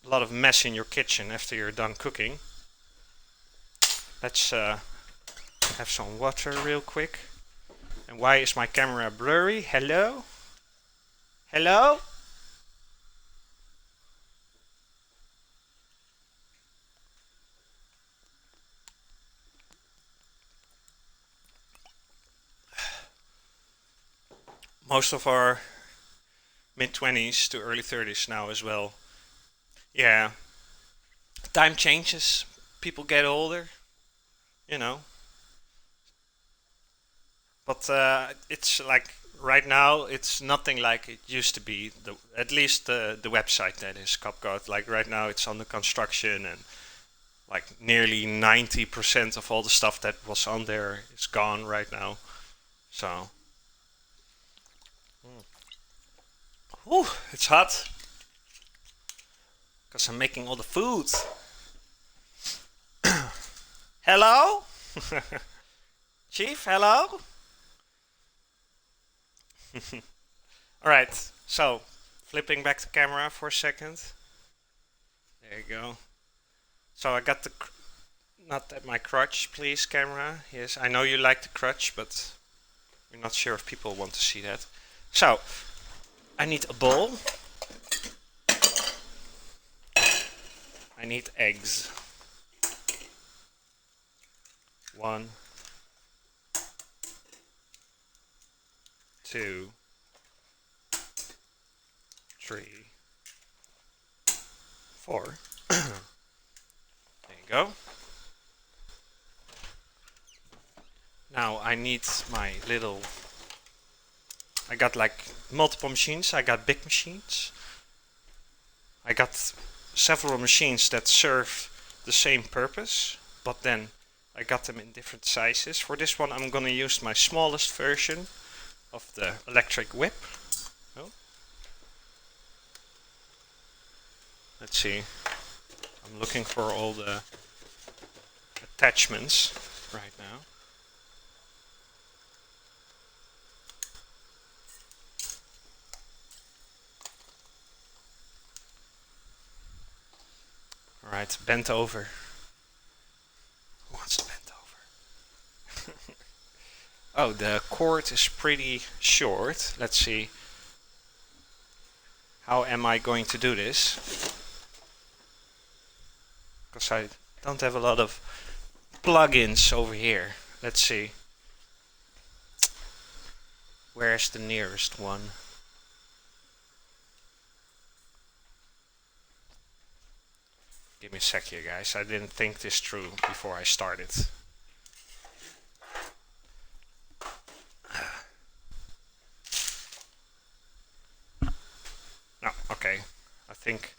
a lot of mess in your kitchen after you're done cooking. Let's have some water real quick. And why is my camera blurry? Hello? Hello? Most of our mid-20s to early 30s now as well. Yeah. Time changes. People get older. You know. But it's like right now it's nothing like it used to be. At least the website that is CapCut. Like right now it's under construction and like nearly 90% of all the stuff that was on there is gone right now. So Ooh, it's hot. Because I'm making all the food. Hello? Chief, hello? Alright, so flipping back the camera for a second. There you go. So I got the... Not at my crutch, please, camera. Yes, I know you like the crutch, but we're not sure if people want to see that. So, I need a bowl. I need eggs. 1, 2, 3, 4. There you go. Now I need my little... I got like multiple machines. I got big machines. I got several machines that serve the same purpose, but then I got them in different sizes. For this one I'm gonna use my smallest version of the electric whip. Oh. Let's see. I'm looking for all the attachments right now. Alright, bent over. Who wants to bend over? Oh, the cord is pretty short. Let's see. How am I going to do this? Because I don't have a lot of plugins over here. Let's see. Where's the nearest one? Give me a sec here, guys. I didn't think this through before I started. No, okay. I think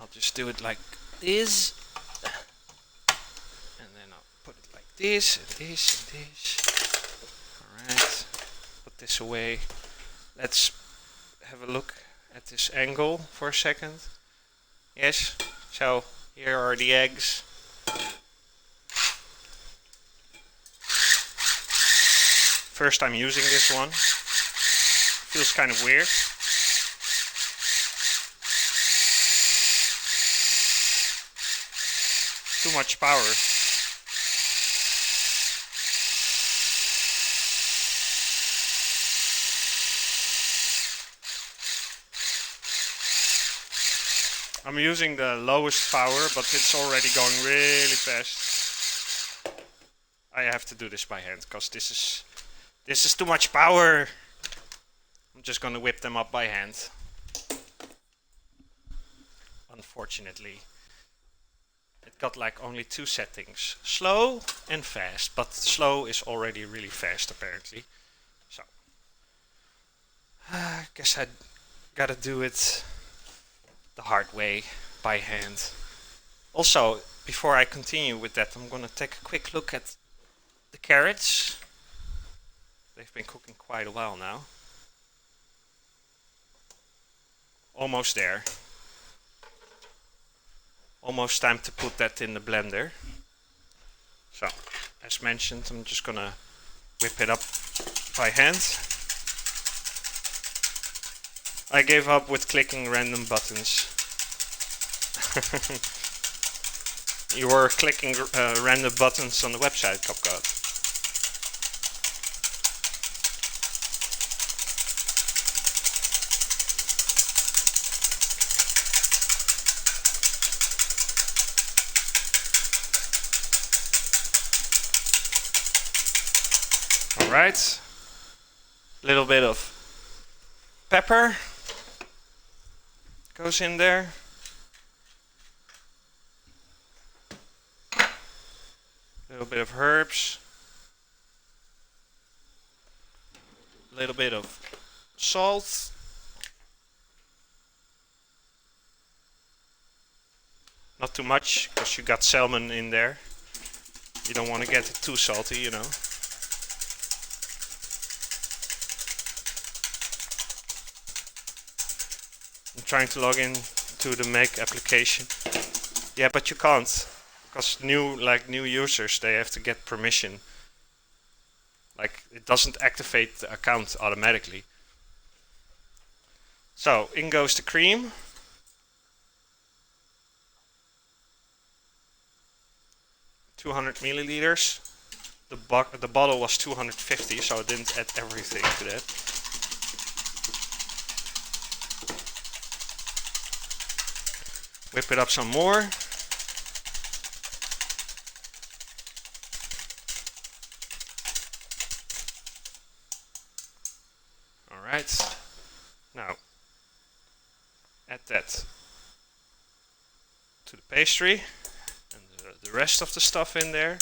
I'll just do it like this. And then I'll put it like this, and this, and this. Alright. Put this away. Let's have a look at this angle for a second. Yes, so here are the eggs. First time using this one. Feels kind of weird. Too much power. I'm using the lowest power, but it's already going really fast. I have to do this by hand, because this is too much power. I'm just gonna whip them up by hand. Unfortunately. It got like only two settings. Slow and fast, but slow is already really fast apparently. So, I guess I gotta do it the hard way, by hand. Also, before I continue with that, I'm gonna take a quick look at the carrots. They've been cooking quite a while now. Almost there. Almost time to put that in the blender. So, as mentioned, I'm just gonna whip it up by hand. I gave up with clicking random buttons. You were clicking random buttons on the website, CapCut. Alright. Little bit of pepper goes in there. A little bit of herbs. A little bit of salt. Not too much, because you got salmon in there. You don't want to get it too salty, you know. I'm trying to log in to the Make application. Yeah, but you can't, because new users, they have to get permission. Like, it doesn't activate the account automatically. So, in goes the cream. (200 milliliters). The bottle was 250, so I didn't add everything to that. Whip it up some more. Alright. Now, add that to the pastry and the rest of the stuff in there.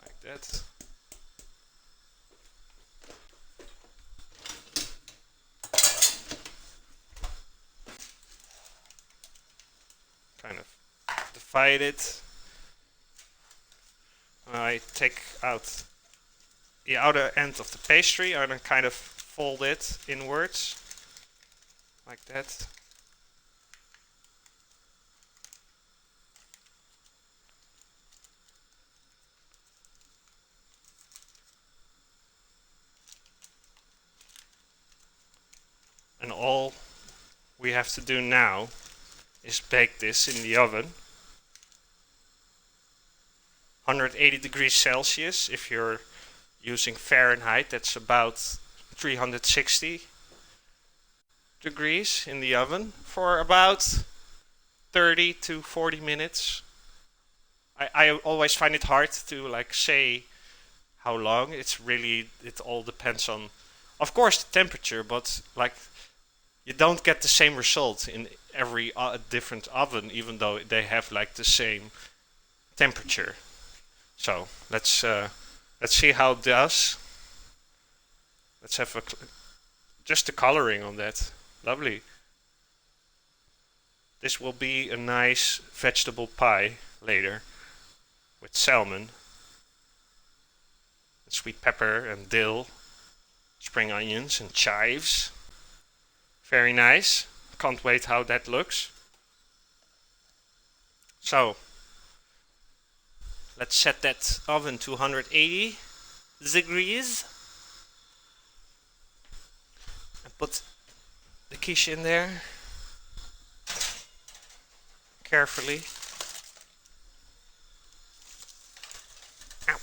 Like that. divide it. I take out the outer end of the pastry and then kind of fold it inwards like that. And all we have to do now is bake this in the oven. 180 degrees Celsius. If you're using Fahrenheit, that's about 360 degrees in the oven for about 30 to 40 minutes. I always find it hard to like say how long. It all depends on, of course, the temperature, but like you don't get the same result in every different oven, even though they have like the same temperature. So let's see how it does. Let's have just the coloring on that. Lovely. This will be a nice vegetable pie later with salmon, and sweet pepper and dill, spring onions and chives. Very nice. Can't wait how that looks. So let's set that oven to 180 degrees and put the quiche in there carefully. Ow.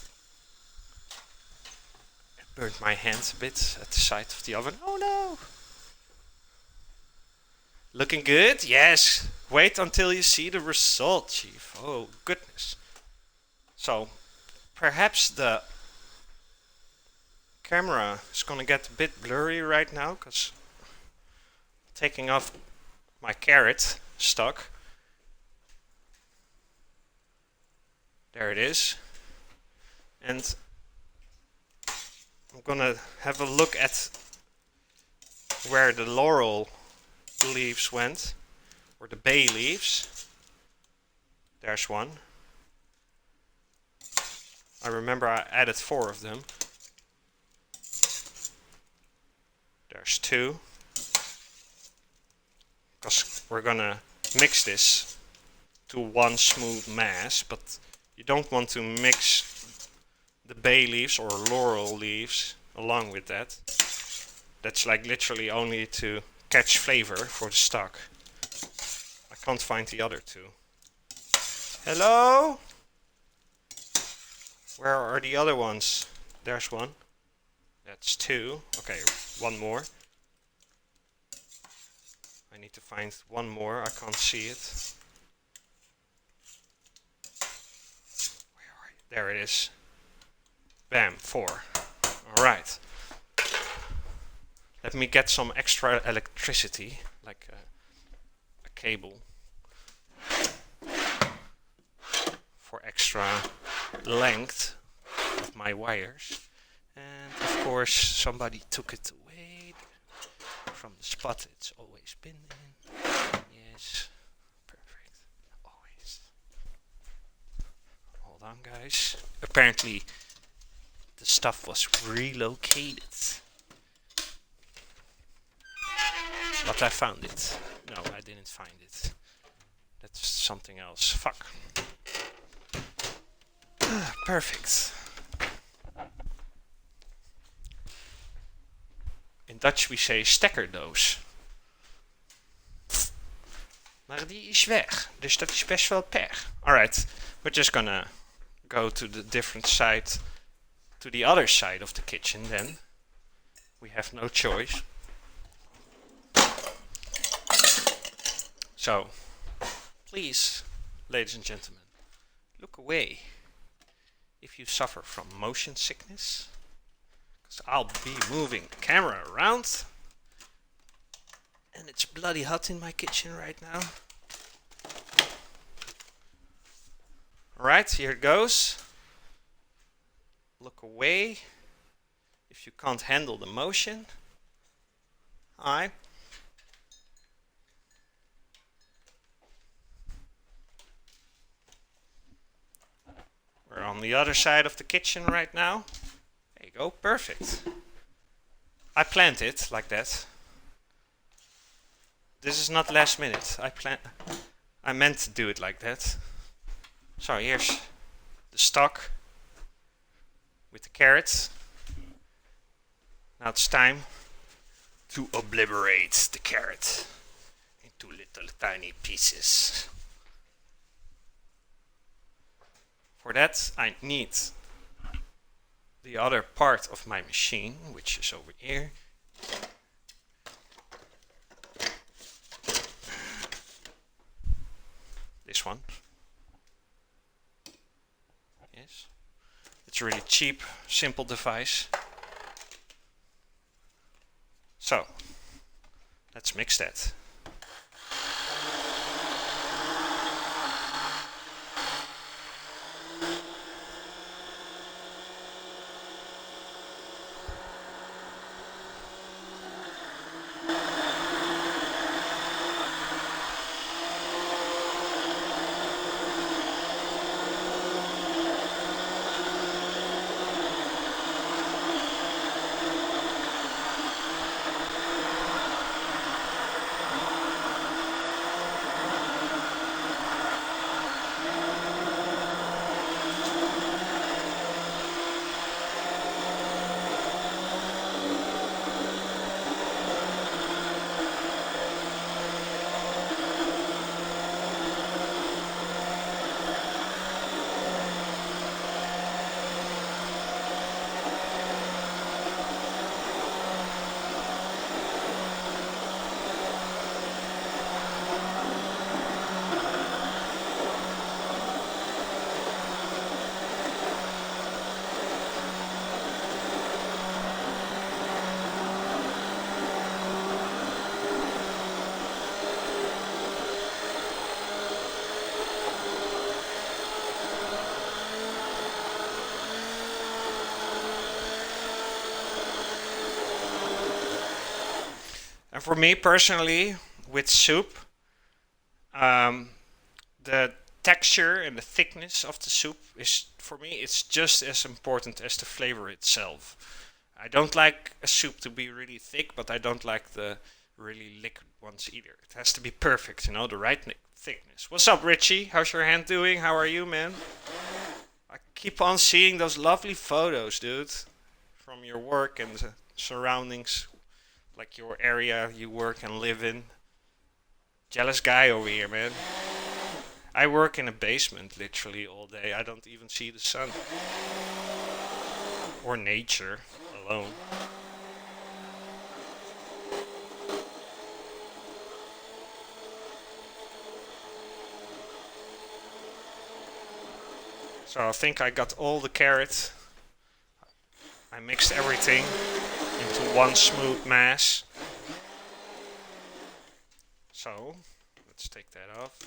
It burned my hands a bit at the side of the oven. Oh no! Looking good? Yes. Wait until you see the result, Chief. Oh goodness. So perhaps the camera is gonna get a bit blurry right now because I'm taking off my carrot stock. There it is. And I'm gonna have a look at where the laurel leaves went, or the bay leaves. There's one. I remember I added 4 of them. There's 2. Because we're gonna mix this to one smooth mass, but you don't want to mix the bay leaves or laurel leaves along with that. That's like literally only to catch flavor for the stock. I can't find the other 2. Hello? Where are the other ones? There's one. That's 2. Okay, one more. I need to find one more. I can't see it. Where are you? There it is. Bam, 4. Alright. Let me get some extra electricity, like a cable, for extra length of my wires. And of course somebody took it away from the spot it's always been in. Yes, perfect, always. Hold on guys. Apparently the stuff was relocated. But I found it. No, I didn't find it. That's something else. Fuck. Perfect. In Dutch we say stekkerdoos. Maar die is weg. Dus dat is best wel pech. Alright, we're just gonna go to the different side, to the other side of the kitchen then. We have no choice. So, please, ladies and gentlemen, look away if you suffer from motion sickness, because I'll be moving the camera around, and it's bloody hot in my kitchen right now. Alright, here it goes. Look away if you can't handle the motion. Alright. on the other side of the kitchen right now. There you go, perfect. I planned it like that. This is not last minute. I meant to do it like that. So here's the stock with the carrots. Now it's time to obliterate the carrot into little tiny pieces. For that I need the other part of my machine, which is over here. This one. Yes. It's a really cheap, simple device. So, let's mix that. And for me personally, with soup, the texture and the thickness of the soup is, for me, it's just as important as the flavor itself. I don't like a soup to be really thick, but I don't like the really liquid ones either. It has to be perfect, you know, the right thickness. What's up, Richie? How's your hand doing? How are you, man? I keep on seeing those lovely photos, dude, from your work and the surroundings, like your area you work and live in. Jealous guy over here, man. I work in a basement literally all day. I don't even see the sun. Or nature alone. So I think I got all the carrots. I mixed everything into one smooth mass. So, let's take that off.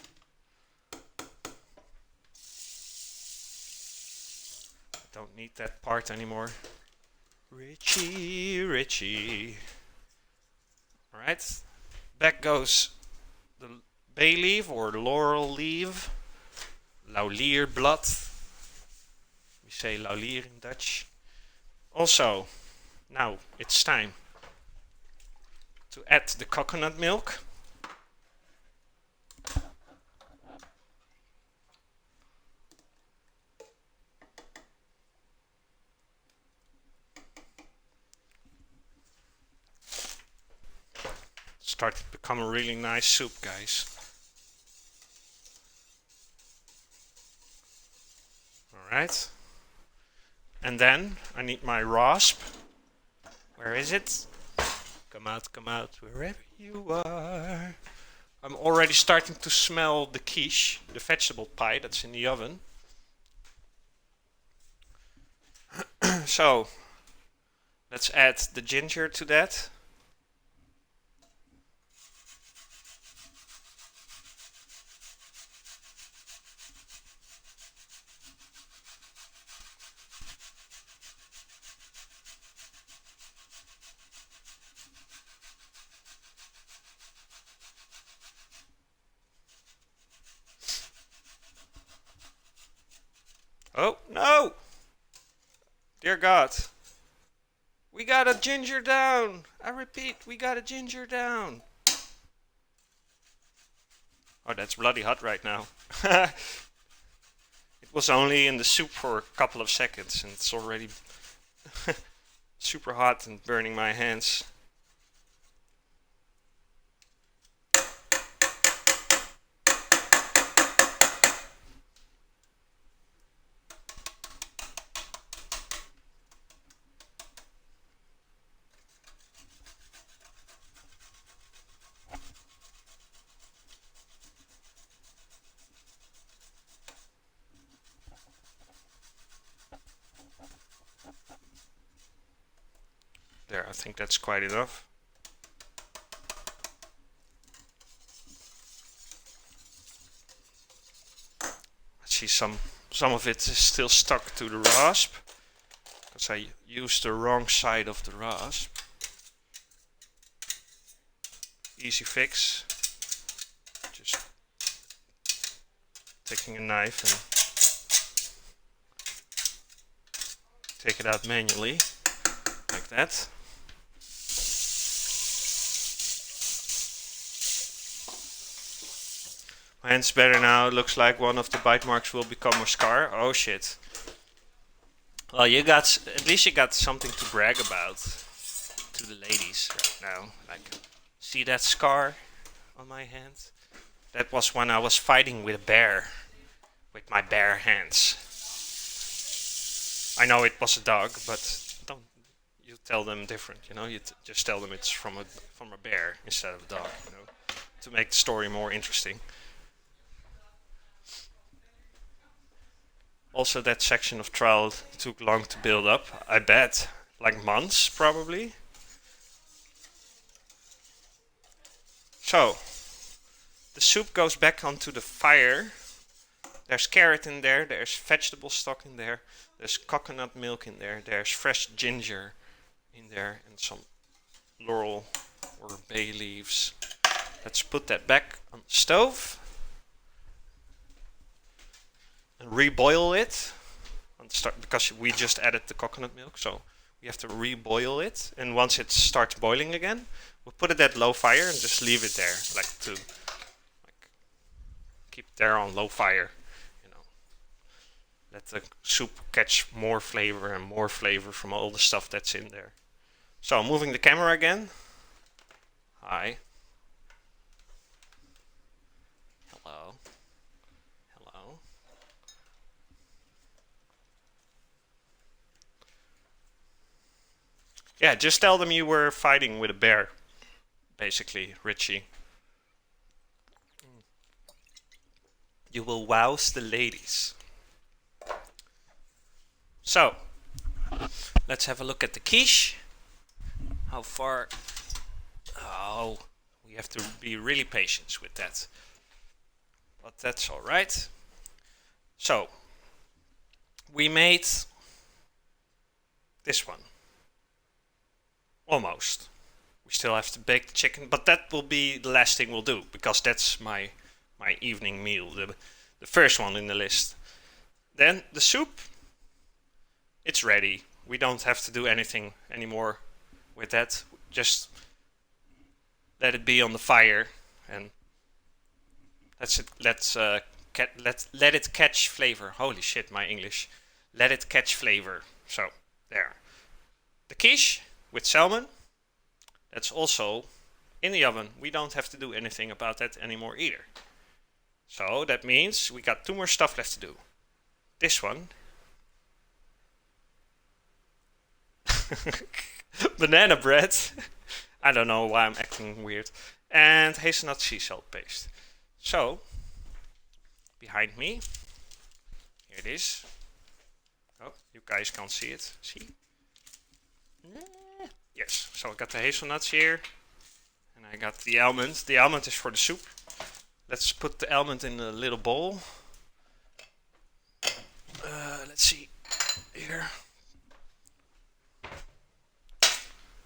Don't need that part anymore. Richie. Alright. Back goes the bay leaf or laurel leaf. Laurierblad. We say laulier in Dutch. Also, now it's time to add the coconut milk. Start to become a really nice soup, guys. Alright. And then I need my rasp. Where is it? Come out, wherever you are. I'm already starting to smell the quiche, the vegetable pie that's in the oven. So, let's add the ginger to that. Oh, no! Dear God. We got a ginger down. I repeat, we got a ginger down. Oh, that's bloody hot right now. It was only in the soup for a couple of seconds and it's already super hot and burning my hands. There, I think that's quite enough. I see some of it is still stuck to the rasp because I used the wrong side of the rasp. Easy fix. Just taking a knife and take it out manually, like that. My hand's better now. It looks like one of the bite marks will become a scar. Oh shit. Well, at least you got something to brag about to the ladies right now. Like, see that scar on my hand? That was when I was fighting with a bear with my bare hands. I know it was a dog, but don't you tell them different, you know? You just tell them it's from a bear instead of a dog, you know, to make the story more interesting. Also, that section of trial took long to build up. I bet, like months probably. So, the soup goes back onto the fire. There's carrot in there, there's vegetable stock in there, there's coconut milk in there, there's fresh ginger in there, and some laurel or bay leaves. Let's put that back on the stove and reboil it on the start, because we just added the coconut milk, so we have to reboil it. And once it starts boiling again, we'll put it at low fire and just leave it there, keep it there on low fire. Let the soup catch more flavor and more flavor from all the stuff that's in there. So, moving the camera again. Hi. Hello. Hello. Yeah, just tell them you were fighting with a bear. Basically, Richie. You will wouse the ladies. So, let's have a look at the quiche. How far? Oh, we have to be really patient with that. But that's alright. So, we made this one. Almost. We still have to bake the chicken, but that will be the last thing we'll do, because that's my evening meal, the first one in the list. Then the soup. It's ready. We don't have to do anything anymore with that. Just let it be on the fire, and that's it. Let it catch flavor. Holy shit, my English. Let it catch flavor. So there. The quiche with salmon. That's also in the oven. We don't have to do anything about that anymore either. So that means we got 2 more stuff left to do. This one. Banana bread. I don't know why I'm acting weird. And hazelnut sea salt paste. So, behind me, here it is. Oh, you guys can't see it. See? Yes, so I got the hazelnuts here. And I got the almond. The almond is for the soup. Let's put the almond in a little bowl. Let's see. Here.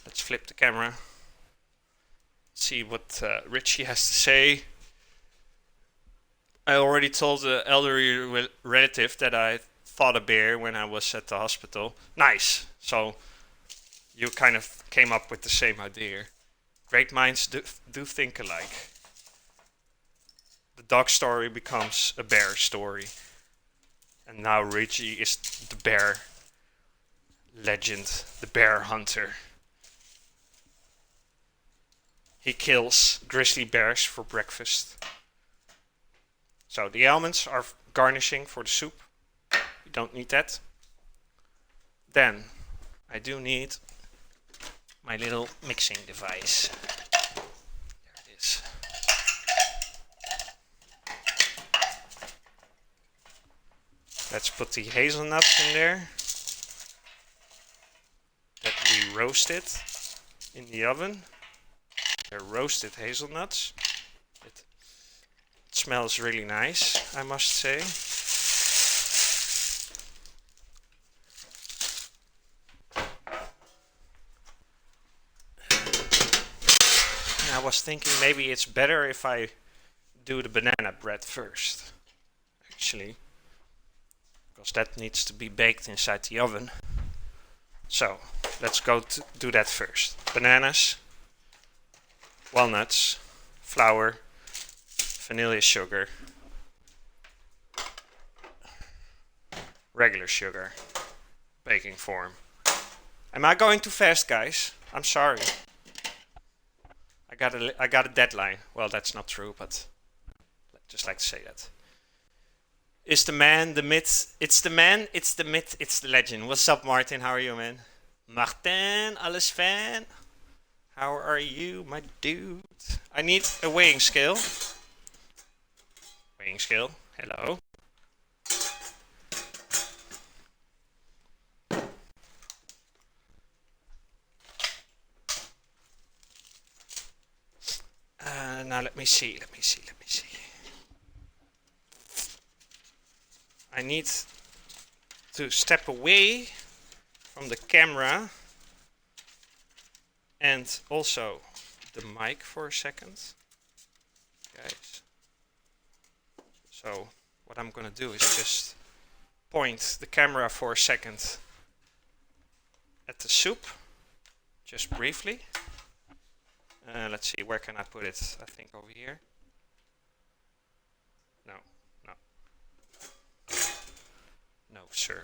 Let's flip the camera. See what Richie has to say. I already told the elderly relative that I thought a beer when I was at the hospital. Nice. So you kind of came up with the same idea. Great minds do think alike. The dog story becomes a bear story. And now Richie is the bear legend, the bear hunter. He kills grizzly bears for breakfast. So the almonds are garnishing for the soup. You don't need that. Then I do need my little mixing device. There it is. Let's put the hazelnuts in there that we roasted in the oven. They're roasted hazelnuts. It smells really nice, I must say. And I was thinking maybe it's better if I do the banana bread first, actually, because that needs to be baked inside the oven. So let's go to do that first. Bananas, walnuts, flour, vanilla sugar, regular sugar, baking form. Am I going too fast, guys? I'm sorry. I got a deadline. Well, that's not true, but I just like to say that. Is the man, the myth, it's the man, it's the myth, it's the legend. What's up, Martin? How are you, man? Martin, alles fan? How are you, my dude? I need a weighing scale. Weighing scale, hello. Now let me see. I need to step away from the camera and also the mic for a second, guys. So what I'm gonna do is just point the camera for a second at the soup, just briefly. Let's see, where can I put it? I think over here. No. No, sir.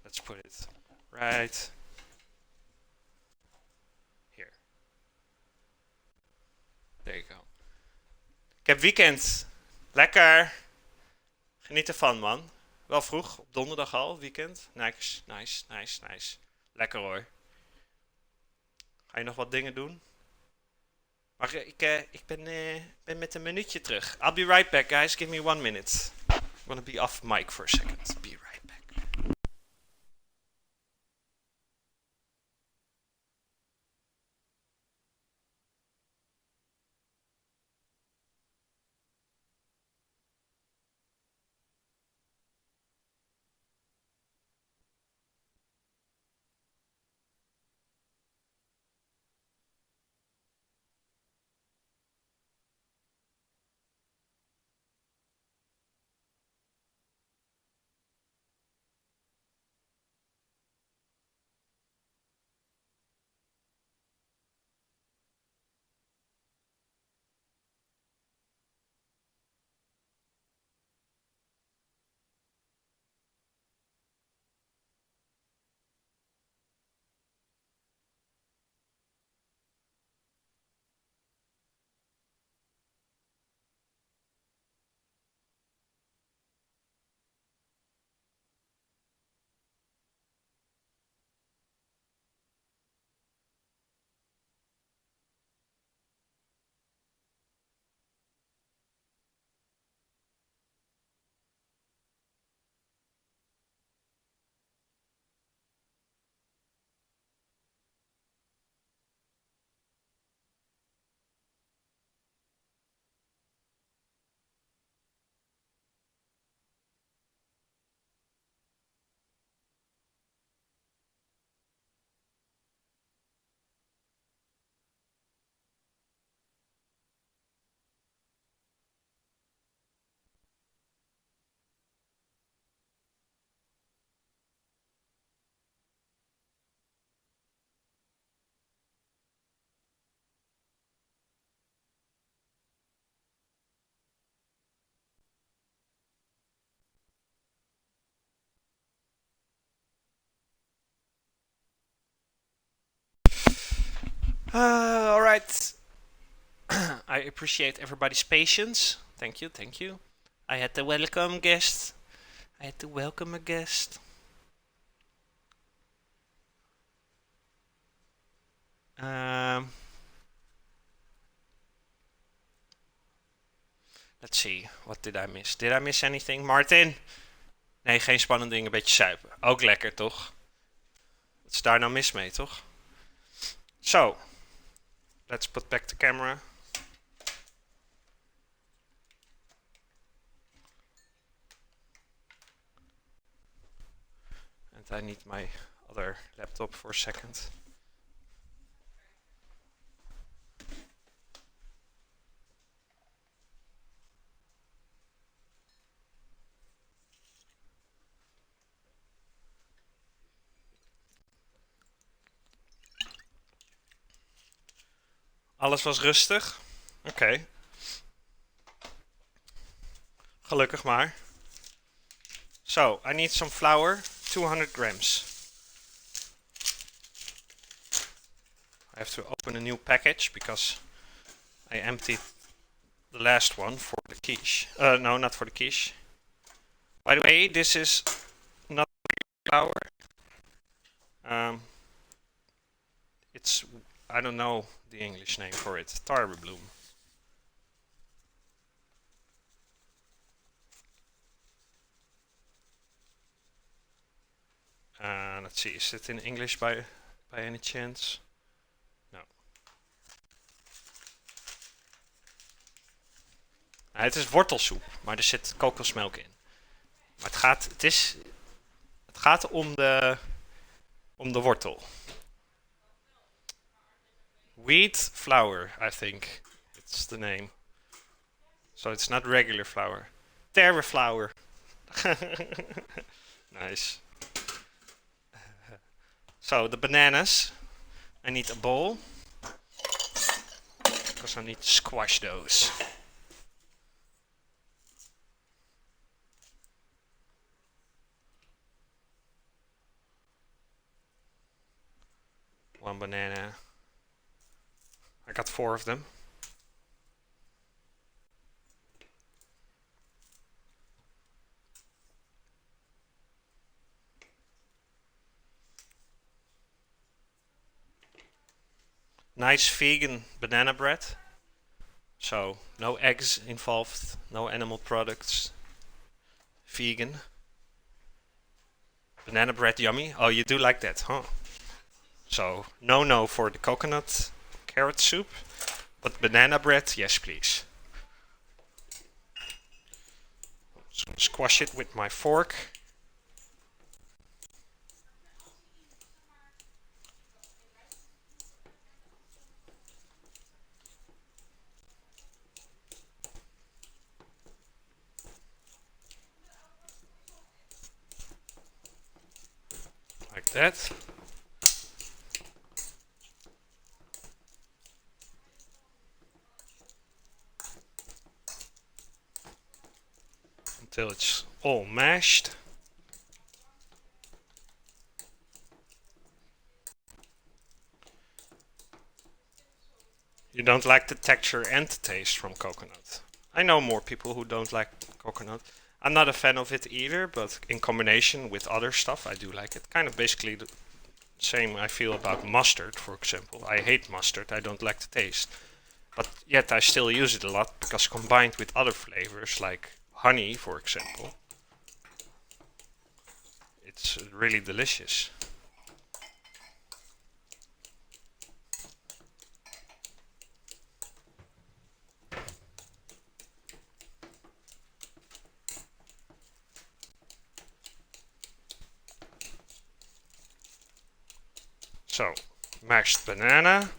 Let's put it right here. There you go. Ik heb weekend. Lekker. Geniet ervan, man. Wel vroeg, op donderdag al, weekend. Nice. Lekker hoor. Ga je nog wat dingen doen? Maar ik ben met een minuutje terug. I'll be right back, guys. Give me 1 minute. I'm gonna be off mic for a second. Be right back. All right. I appreciate everybody's patience. Thank you, thank you. I had to welcome guest. I had to welcome a guest. Um, let's see. What did I miss? Did I miss anything? Martin? Nee, geen spannende dingen. Een beetje suipen. Ook lekker, toch? Wat is daar nou mis mee, toch? So, let's put back the camera. And I need my other laptop for a second. Alles was rustig? Oké. Gelukkig maar. So, I need some flour, 200 grams. I have to open a new package because I emptied the last one for the quiche. No, not for the quiche. By the way, this is not flour. It's, I don't know the English name for it, tarwe bloom. Let's see, is it in English by any chance? No. Het is wortelsoep, maar er zit kokosmelk in. Maar het gaat om de wortel. Wheat flour, I think it's the name. So it's not regular flour. Tarwe flour. Nice. So the bananas, I need a bowl because I need to squash those. One banana. I got 4 of them. Nice vegan banana bread. So, no eggs involved, no animal products. Vegan. Banana bread yummy. Oh, you do like that, huh? So, no for the coconut carrot soup. But banana bread, yes please. So squash it with my fork. Like that. Until it's all mashed. You don't like the texture and the taste from coconut. I know more people who don't like coconut. I'm not a fan of it either, but in combination with other stuff, I do like it. Kind of basically the same I feel about mustard, for example. I hate mustard, I don't like the taste. But yet I still use it a lot because combined with other flavors like honey, for example, it's really delicious. So, mashed banana.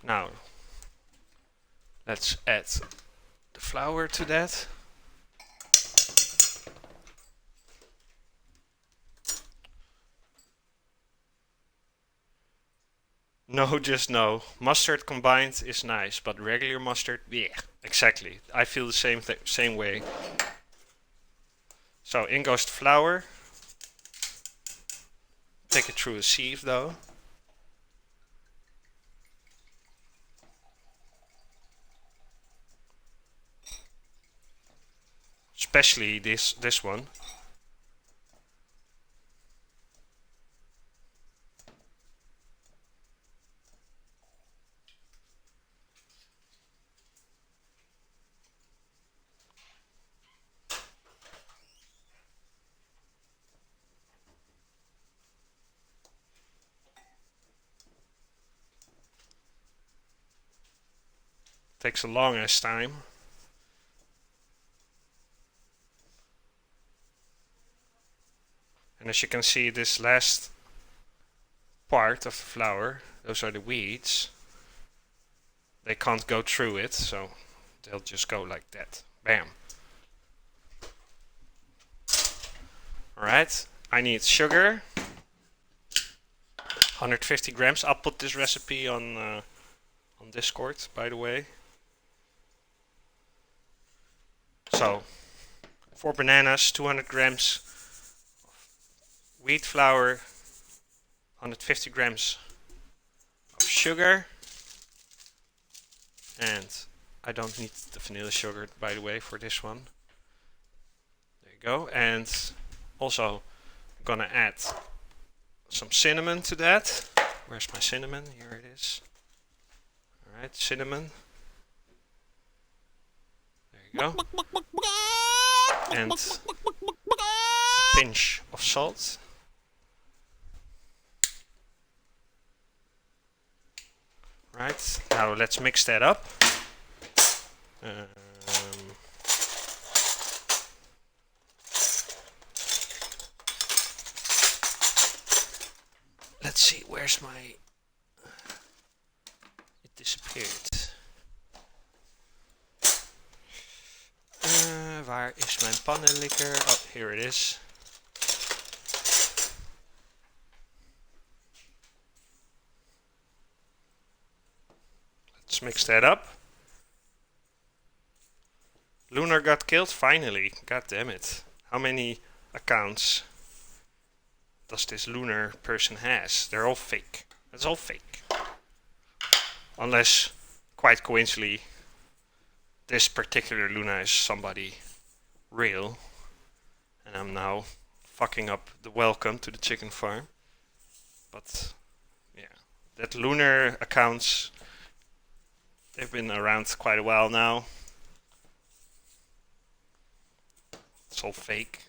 Now, let's add the flour to that. No, just no. Mustard combined is nice, but regular mustard, yeah, exactly. I feel the same way. So in goes the flour. Take it through a sieve though. Especially this one. Takes a long ass time. And as you can see, this last part of the flour, those are the weeds. They can't go through it, so they'll just go like that. Bam. Alright, I need sugar. 150 grams. I'll put this recipe on Discord, by the way. So, 4 bananas, 200 grams wheat flour, 150 grams of sugar, and I don't need the vanilla sugar, by the way, for this one. There you go. And also I'm gonna add some cinnamon to that. Where's my cinnamon? Here it is. Alright, cinnamon. There you go. And a pinch of salt. Right, now let's mix that up. Let's see, where's my... It disappeared. Waar is mijn pannenlikker? Oh, here it is. Let's mix that up. Lunar got killed finally. God damn it. How many accounts does this Lunar person has? They're all fake. It's all fake. Unless, quite coincidentally, this particular Luna is somebody real. And I'm now fucking up the welcome to the chicken farm. But, yeah. That Lunar accounts, they've been around quite a while now. It's all fake.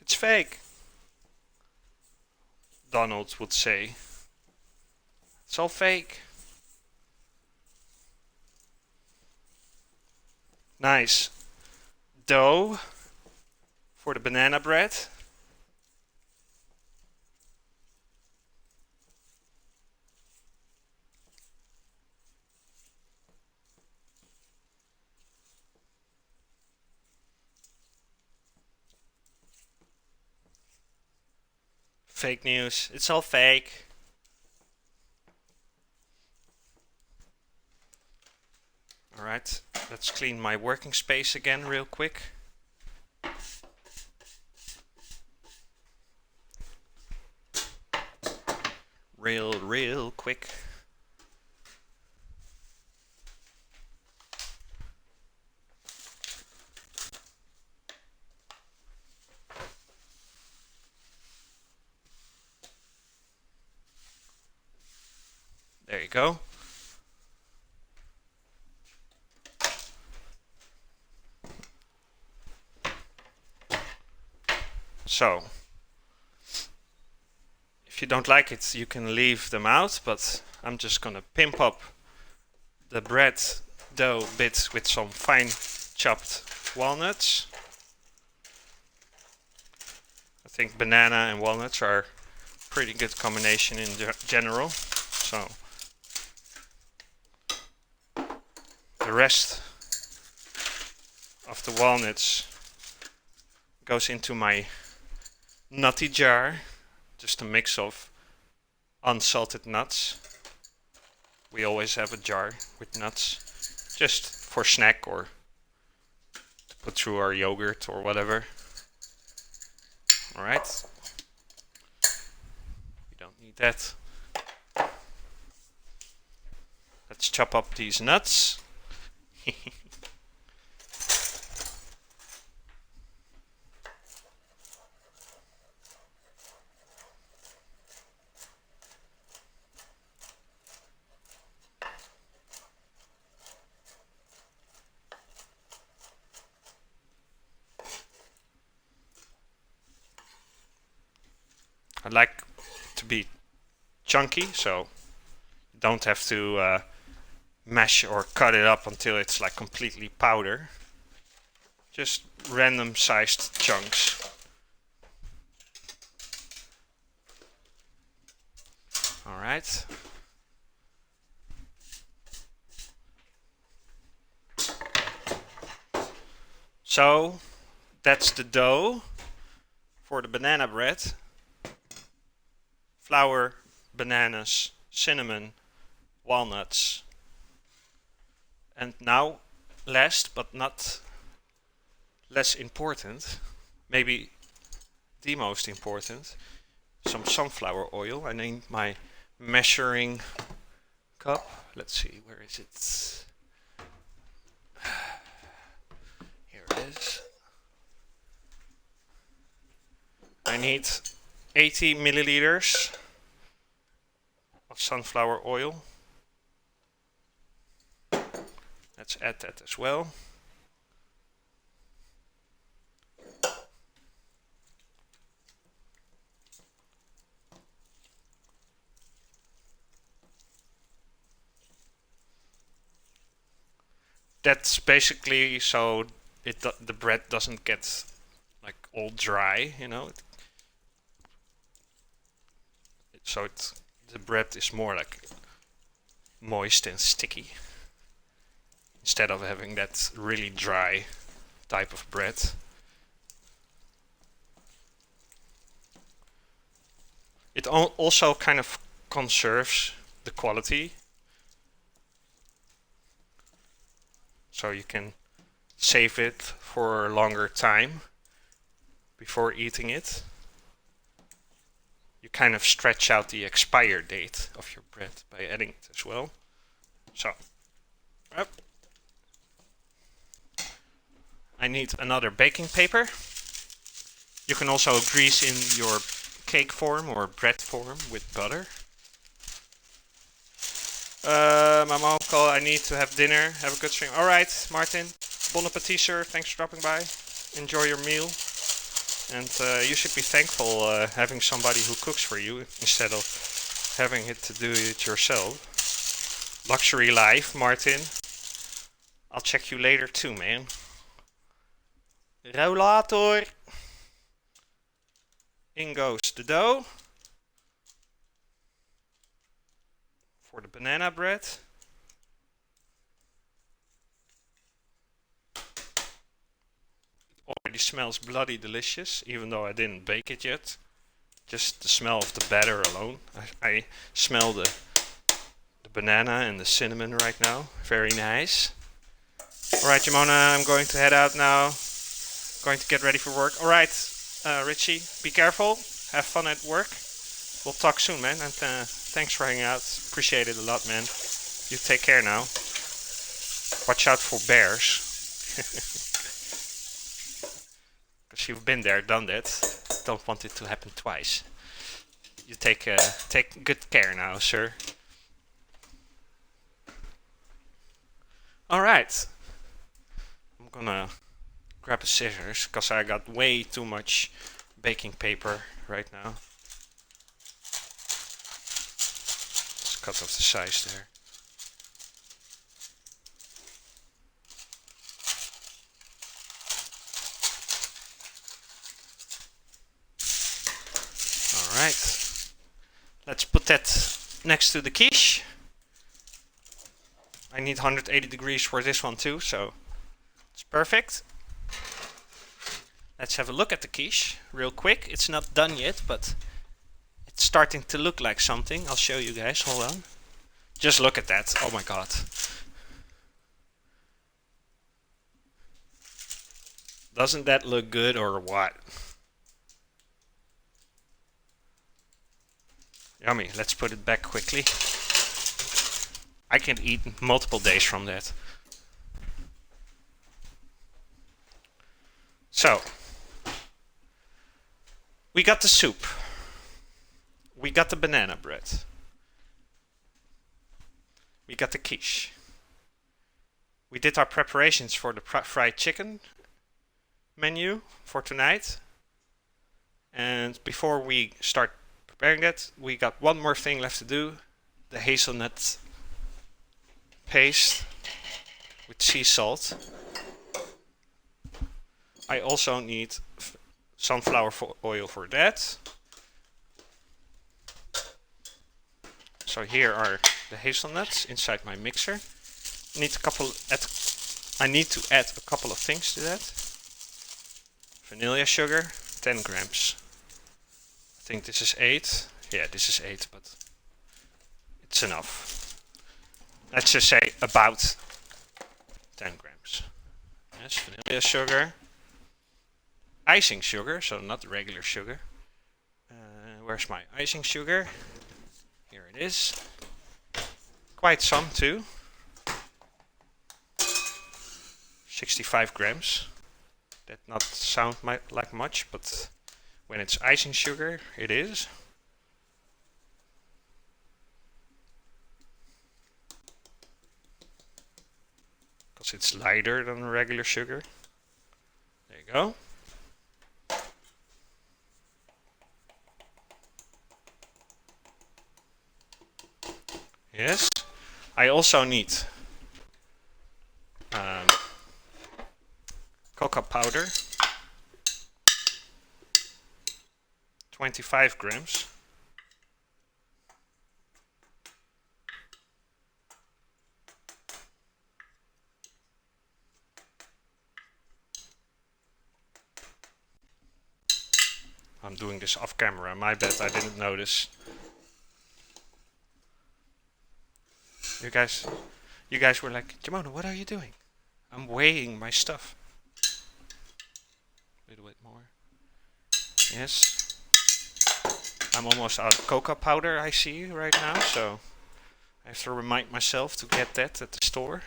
It's fake, Donald would say. It's all fake. Nice dough for the banana bread. Fake news. It's all fake. Alright, let's clean my working space again real quick. Real quick. There you go. So, if you don't like it, you can leave them out, but I'm just gonna pimp up the bread dough bit with some fine chopped walnuts. I think banana and walnuts are a pretty good combination in general. So, the rest of the walnuts goes into my nutty jar, just a mix of unsalted nuts. We always have a jar with nuts. just for snack or to put through our yogurt or whatever. Alright. We don't need that. Let's chop up these nuts. I like to be chunky, so you don't have to mash or cut it up until it's like completely powder. Just random sized chunks. Alright. So that's the dough for the banana bread. Flour, bananas, cinnamon, walnuts. And now, last but not less important, maybe the most important, some sunflower oil. I need my measuring cup. Let's see, where is it? Here it is. I need 80 milliliters of sunflower oil. Let's add that as well. That's basically so the bread doesn't get like all dry, you know. The bread is more like moist and sticky instead of having that really dry type of bread. It also kind of conserves the quality, so you can save it for a longer time before eating it. You kind of stretch out the expire date of your bread by adding it as well. So, yep. I need another baking paper. You can also grease in your cake form or bread form with butter. My mom called, I need to have dinner. Have a good stream. Alright, Martin. Bon appetit, sir. Thanks for dropping by. Enjoy your meal. And you should be thankful having somebody who cooks for you instead of having it to do it yourself. Luxury life, Martin. I'll check you later too, man. Rollator. In goes the dough for the banana bread. Already smells bloody delicious, even though I didn't bake it yet. Just the smell of the batter alone. I smell the banana and the cinnamon right now. Very nice. Alright, Jamona, I'm going to head out now. Going to get ready for work. Alright, Richie, be careful. Have fun at work. We'll talk soon, man. And thanks for hanging out. Appreciate it a lot, man. You take care now. Watch out for bears. Because you've been there, done that. Don't want it to happen twice. You take good care now, sir. Alright. I'm gonna grab a scissors, because I got way too much baking paper right now. Just cut off the size there. Alright, let's put that next to the quiche. I need 180 degrees for this one too, so it's perfect. Let's have a look at the quiche real quick. It's not done yet, but it's starting to look like something. I'll show you guys, hold on. Just look at that, oh my god. Doesn't that look good or what? Yummy. Let's put it back quickly. I can eat multiple days from that. So, we got the soup. We got the banana bread. We got the quiche. We did our preparations for the fried chicken menu for tonight. And before we start preparing that, we got one more thing left to do. The hazelnut paste with sea salt. I also need sunflower oil for that. So here are the hazelnuts inside my mixer. I need to add a couple of things to that. Vanilla sugar, 10 grams. I think this is 8. Yeah, this is 8, but it's enough. Let's just say about 10 grams. Yes, vanilla sugar. Icing sugar, so not regular sugar. Where's my icing sugar? Here it is. Quite some too. 65 grams. That not sound like much, but when it's icing sugar, it is. Because it's lighter than regular sugar. There you go. Yes. I also need cocoa powder. 25 grams. I'm doing this off camera. My bad, I didn't notice. You guys were like, Jamona, what are you doing? I'm weighing my stuff. A little bit more. Yes. I'm almost out of cocoa powder, I see right now, so I have to remind myself to get that at the store.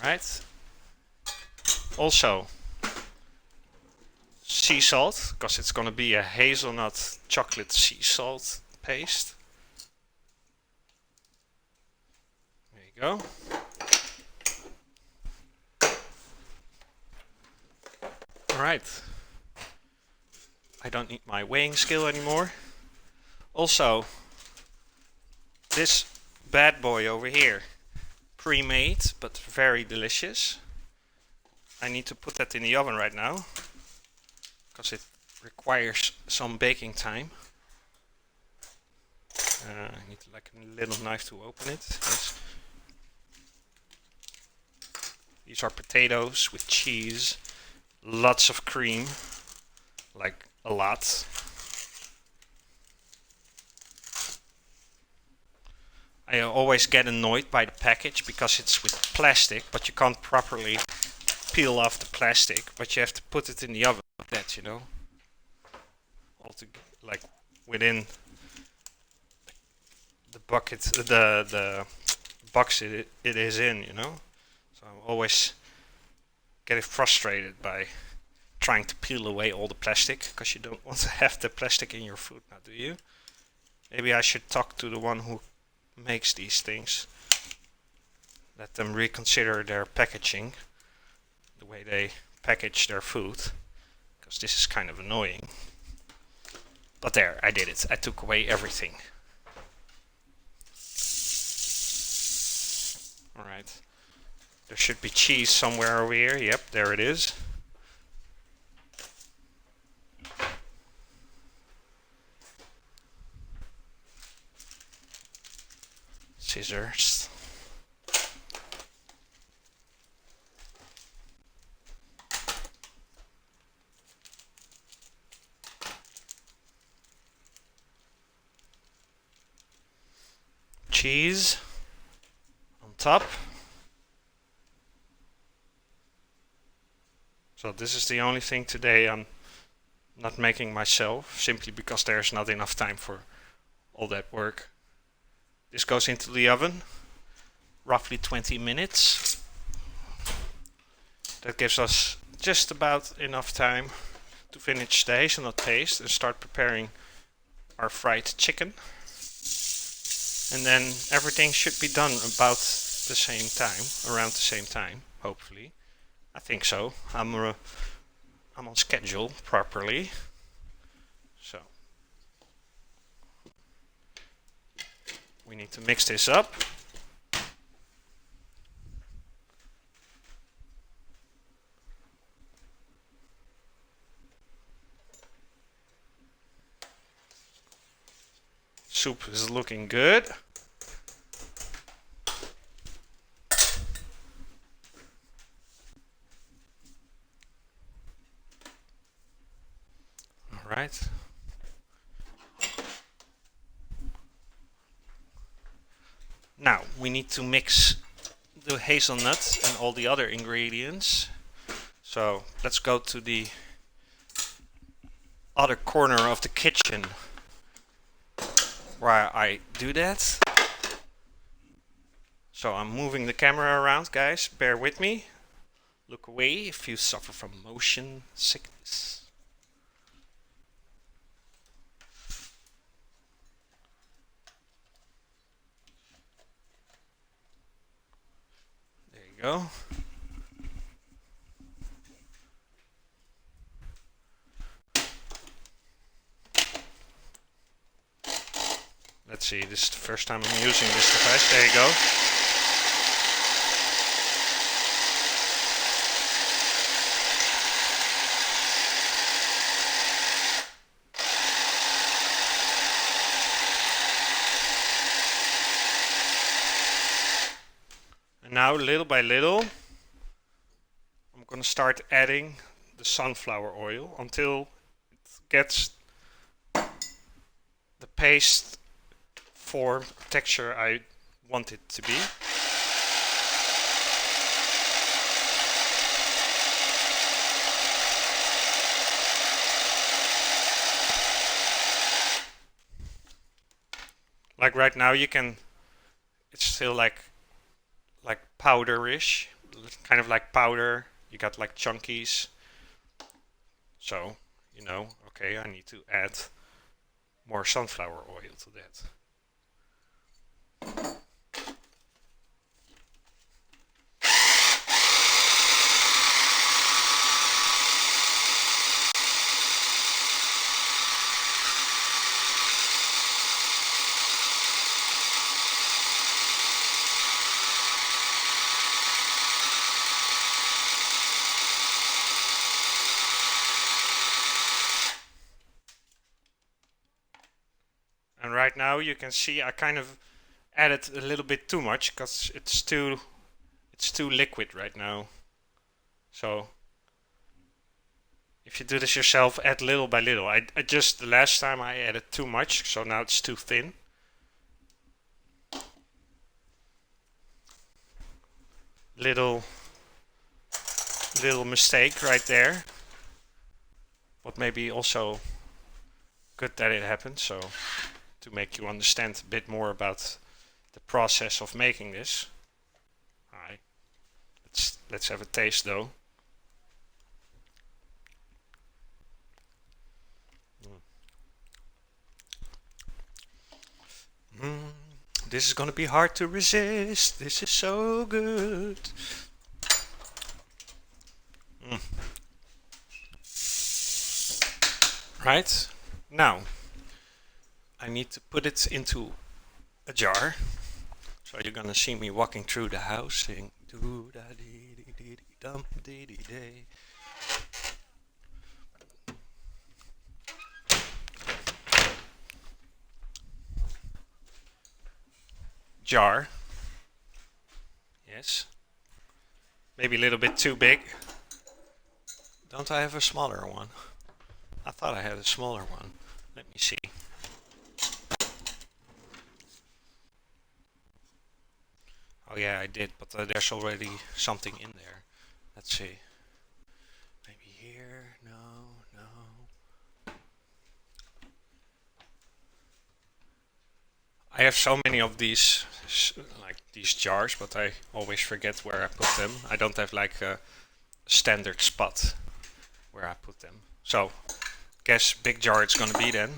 Alright. Also, sea salt, because it's going to be a hazelnut chocolate sea salt paste. There you go. Alright. I don't need my weighing scale anymore. Also, this bad boy over here, pre-made but very delicious. I need to put that in the oven right now because it requires some baking time. I need like a little knife to open it. Yes. These are potatoes with cheese, lots of cream, like a lot. I always get annoyed by the package because it's with plastic, but you can't properly peel off the plastic, but you have to put it in the oven like that, you know, like within the bucket, the box it is in, you know. So I'm always getting frustrated by trying to peel away all the plastic because you don't want to have the plastic in your food now, do you? Maybe I should talk to the one who makes these things. Let them reconsider their packaging, the way they package their food, because this is kind of annoying. But there, I did it. I took away everything. Alright. There should be cheese somewhere over here. Yep, there it is. Scissors. cheese on top. So this is the only thing today I'm not making myself, simply because there's not enough time for all that work. This goes into the oven, roughly 20 minutes. That gives us just about enough time to finish the hazelnut paste and start preparing our fried chicken. And then everything should be done about the same time, around the same time, hopefully. I think so. I'm on schedule properly. So we need to mix this up. Soup is looking good. All right. Now we need to mix the hazelnuts and all the other ingredients. So let's go to the other corner of the kitchen where I do that. So I'm moving the camera around, guys. Bear with me. Look away if you suffer from motion sickness. There you go. Let's see, this is the first time I'm using this device. There you go. And now, little by little, I'm going to start adding the sunflower oil until it gets the paste form, texture I want it to be. Like right now you can, it's still like powderish, kind of like powder. You got like chunkies. So, you know, okay, I need to add more sunflower oil to that. And right now you can see I kind of added a little bit too much because it's too liquid right now. So if you do this yourself, add little by little. I just the last time I added too much, so now it's too thin. Little mistake right there. But maybe also good that it happened, so to make you understand a bit more about the process of making this. Alright, let's have a taste though. This is gonna be hard to resist. This is so good. Right, now I need to put it into a jar. So you're gonna see me walking through the house saying doo da dee dee dee dee dum dee dee day. Jar. Yes. Maybe a little bit too big. Don't I have a smaller one? I thought I had a smaller one. Let me see. Oh yeah, I did, but there's already something in there. Let's see. Maybe here? No, no. I have so many of these, like these jars, but I always forget where I put them. I don't have like a standard spot where I put them. So, guess big jar it's gonna be then.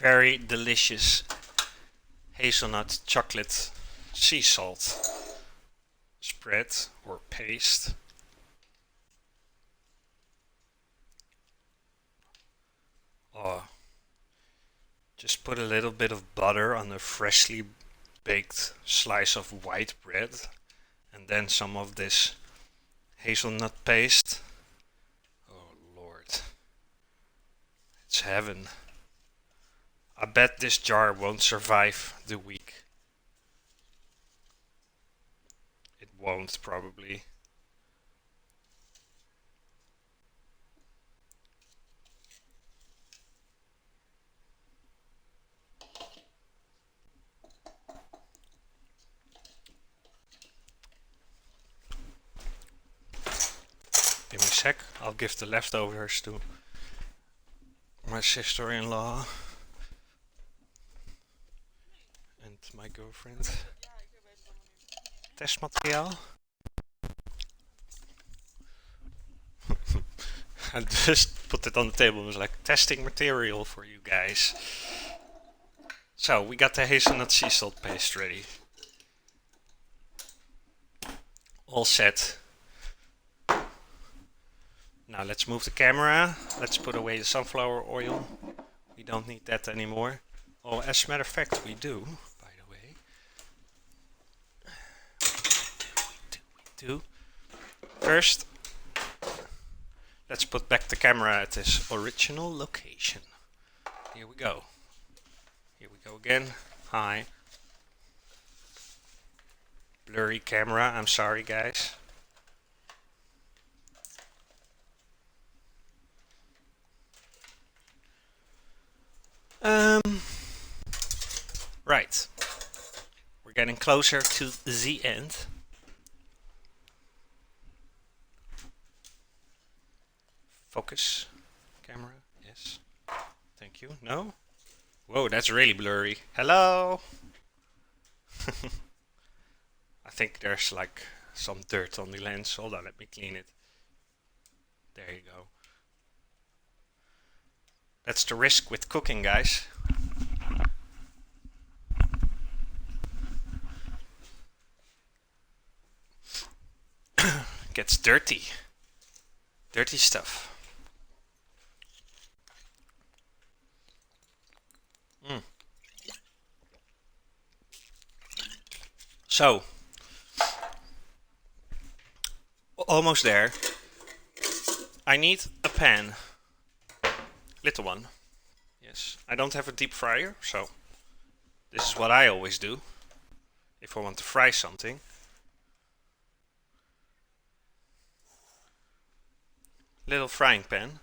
Very delicious hazelnut chocolate sea salt spread or paste. Oh, just put a little bit of butter on a freshly baked slice of white bread and then some of this hazelnut paste. Oh Lord, it's heaven. I bet this jar won't survive the week. It won't probably. Give me a sec, I'll give the leftovers to my sister-in-law and my girlfriend. Testmateriaal. I just put it on the table. It was like testing material for you guys. So we got the hazelnut sea salt paste ready. All set. Now let's move the camera. Let's put away the sunflower oil. We don't need that anymore. Oh, as a matter of fact, we do, by the way. We do. First, let's put back the camera at its original location. Here we go. Here we go again. Hi. Blurry camera, I'm sorry guys. Right. We're getting closer to the end. Focus. Camera. Yes. Thank you. No? Whoa, that's really blurry. Hello? I think there's like some dirt on the lens. Hold on, let me clean it. There you go. That's the risk with cooking, guys. Gets dirty. Dirty stuff. So, almost there. I need a pan. Little one. Yes. I don't have a deep fryer, so this is what I always do if I want to fry something. Little frying pan.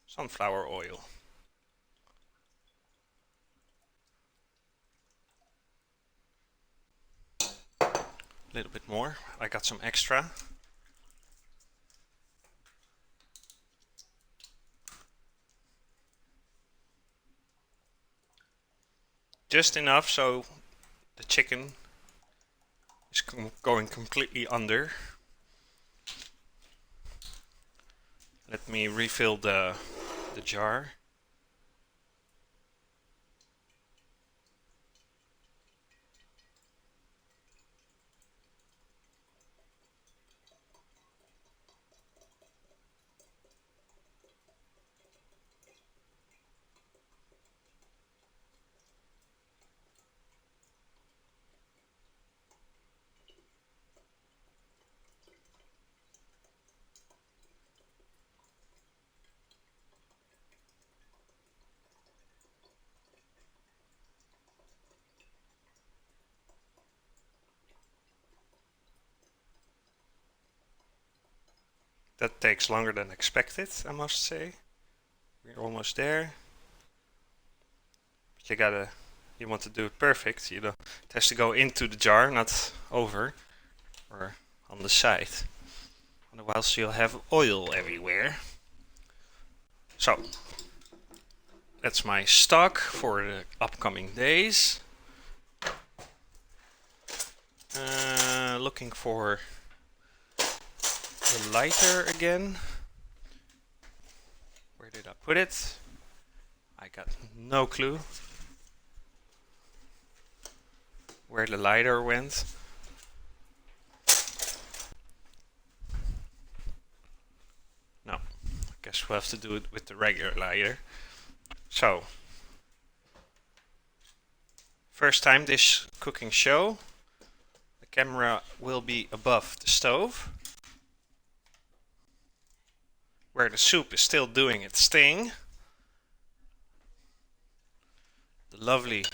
Sunflower oil. A little bit more. I got some extra. Just enough so the chicken is going completely under. Let me refill the jar. That takes longer than expected, I must say. We're almost there. But you want to do it perfect. You know, it has to go into the jar, not over or on the side. Otherwise you'll have oil everywhere. So, that's my stock for the upcoming days. Looking for the lighter again. Where did I put it? I got no clue where the lighter went. No, I guess we'll have to do it with the regular lighter. So, first time this cooking show. The camera will be above the stove, where the soup is still doing its thing. The lovely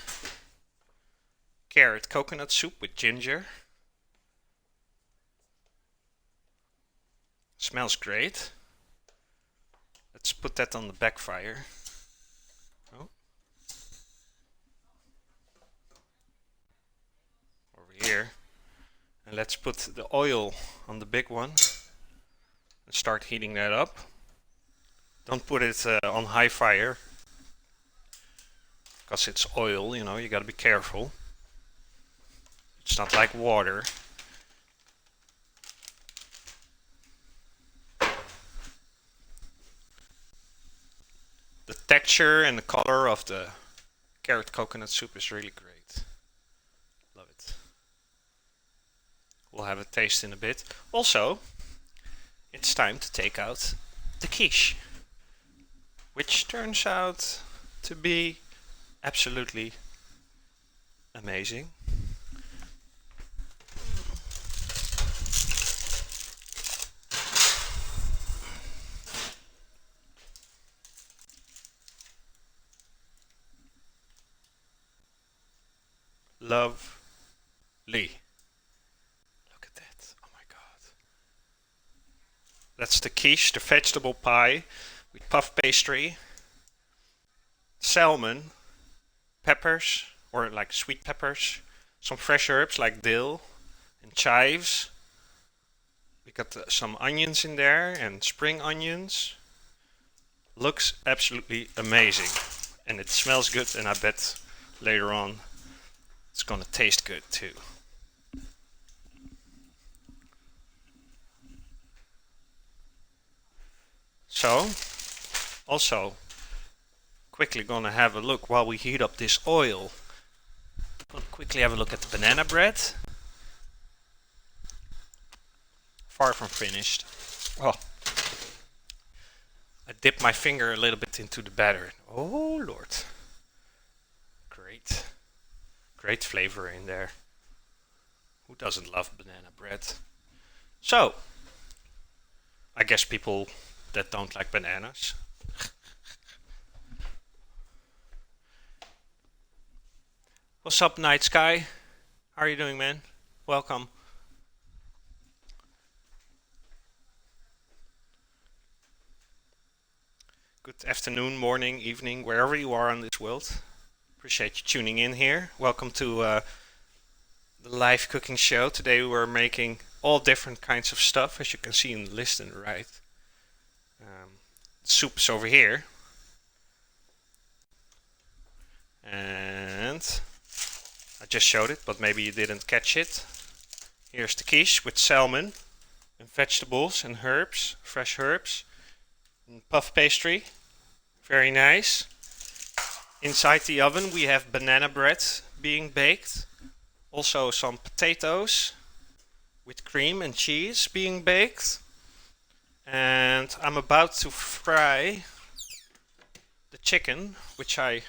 carrot coconut soup with ginger. Smells great. Let's put that on the back fire. Oh. Over here. And let's put the oil on the big one and start heating that up. Don't put it on high fire, because it's oil, you know, you gotta be careful. It's not like water. The texture and the color of the carrot coconut soup is really great. Love it. We'll have a taste in a bit. Also, it's time to take out the quiche, which turns out to be absolutely amazing. Lovely. Look at that. Oh my god. That's the quiche, the vegetable pie with puff pastry, salmon, peppers, or like sweet peppers, some fresh herbs like dill and chives. We got some onions in there and spring onions. Looks absolutely amazing. And it smells good, and I bet later on it's gonna taste good too. So, also, quickly gonna have a look while we heat up this oil. Gonna quickly have a look at the banana bread. Far from finished. Oh, I dipped my finger a little bit into the batter. Oh Lord. Great. Great flavor in there. Who doesn't love banana bread? So, I guess people that don't like bananas. What's up, Night Sky? How are you doing, man? Welcome. Good afternoon, morning, evening, wherever you are in this world. Appreciate you tuning in here. Welcome to the live cooking show. Today we're making all different kinds of stuff, as you can see in the list on the right. Soup is over here. And I just showed it, but maybe you didn't catch it. Here's the quiche with salmon and vegetables and herbs, fresh herbs. And puff pastry, very nice. Inside the oven we have banana bread being baked. Also some potatoes with cream and cheese being baked. And I'm about to fry the chicken, which I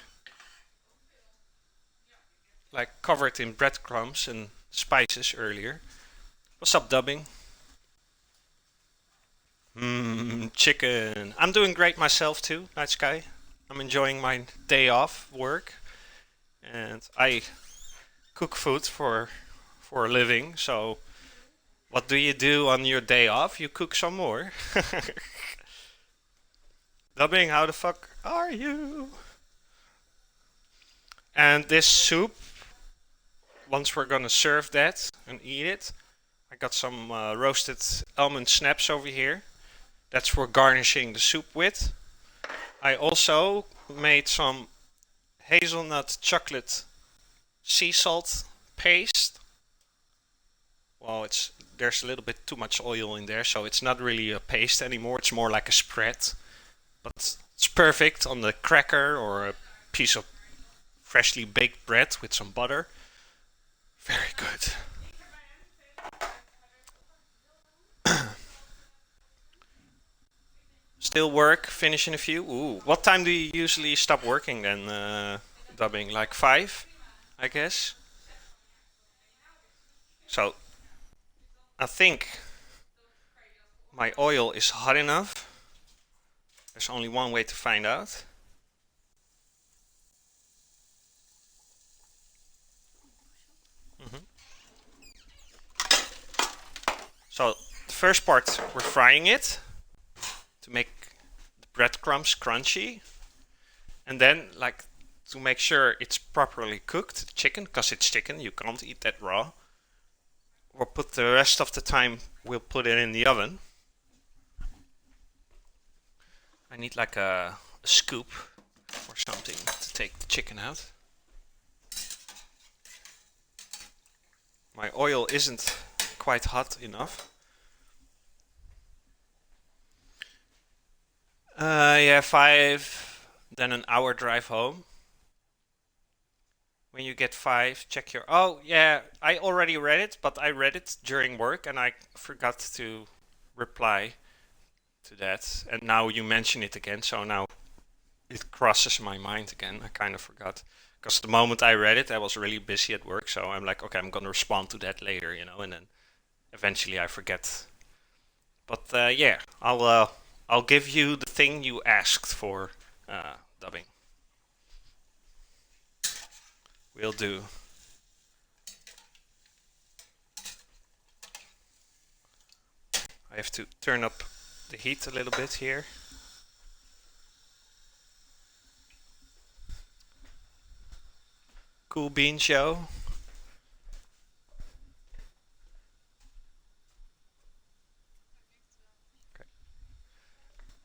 covered in breadcrumbs and spices earlier. What's up, dubbing? Chicken. I'm doing great myself too, Night Sky. I'm enjoying my day off work, and I cook food for a living, so What do you do on your day off? You cook some more. Dubbing, how the fuck are you? And this soup, once we're gonna serve that and eat it, I got some roasted almond snaps over here. That's for garnishing the soup with. I also made some hazelnut chocolate sea salt paste. Well, there's a little bit too much oil in there, so it's not really a paste anymore. It's more like a spread. But it's perfect on the cracker or a piece of freshly baked bread with some butter. Very good. Still work, finish in a few. Ooh, what time do you usually stop working then, dubbing? Like 5, I guess? So, I think my oil is hot enough. There's only one way to find out. Mhm. So, the first part, we're frying it to make the breadcrumbs crunchy. And then, like, to make sure it's properly cooked, chicken, because it's chicken, you can't eat that raw. We'll put the rest of the time, we'll put it in the oven. I need like a scoop or something to take the chicken out. My oil isn't quite hot enough. Yeah, 5, then an hour drive home. When you get 5, check your... Oh, yeah, I already read it, but I read it during work and I forgot to reply to that. And now you mention it again, so now it crosses my mind again. I kind of forgot. Because the moment I read it, I was really busy at work, so I'm like, okay, I'm gonna respond to that later, and then eventually I forget. But yeah, I'll give you the thing you asked for, dubbing. Will do. I have to turn up the heat a little bit here. Cool bean show. Okay.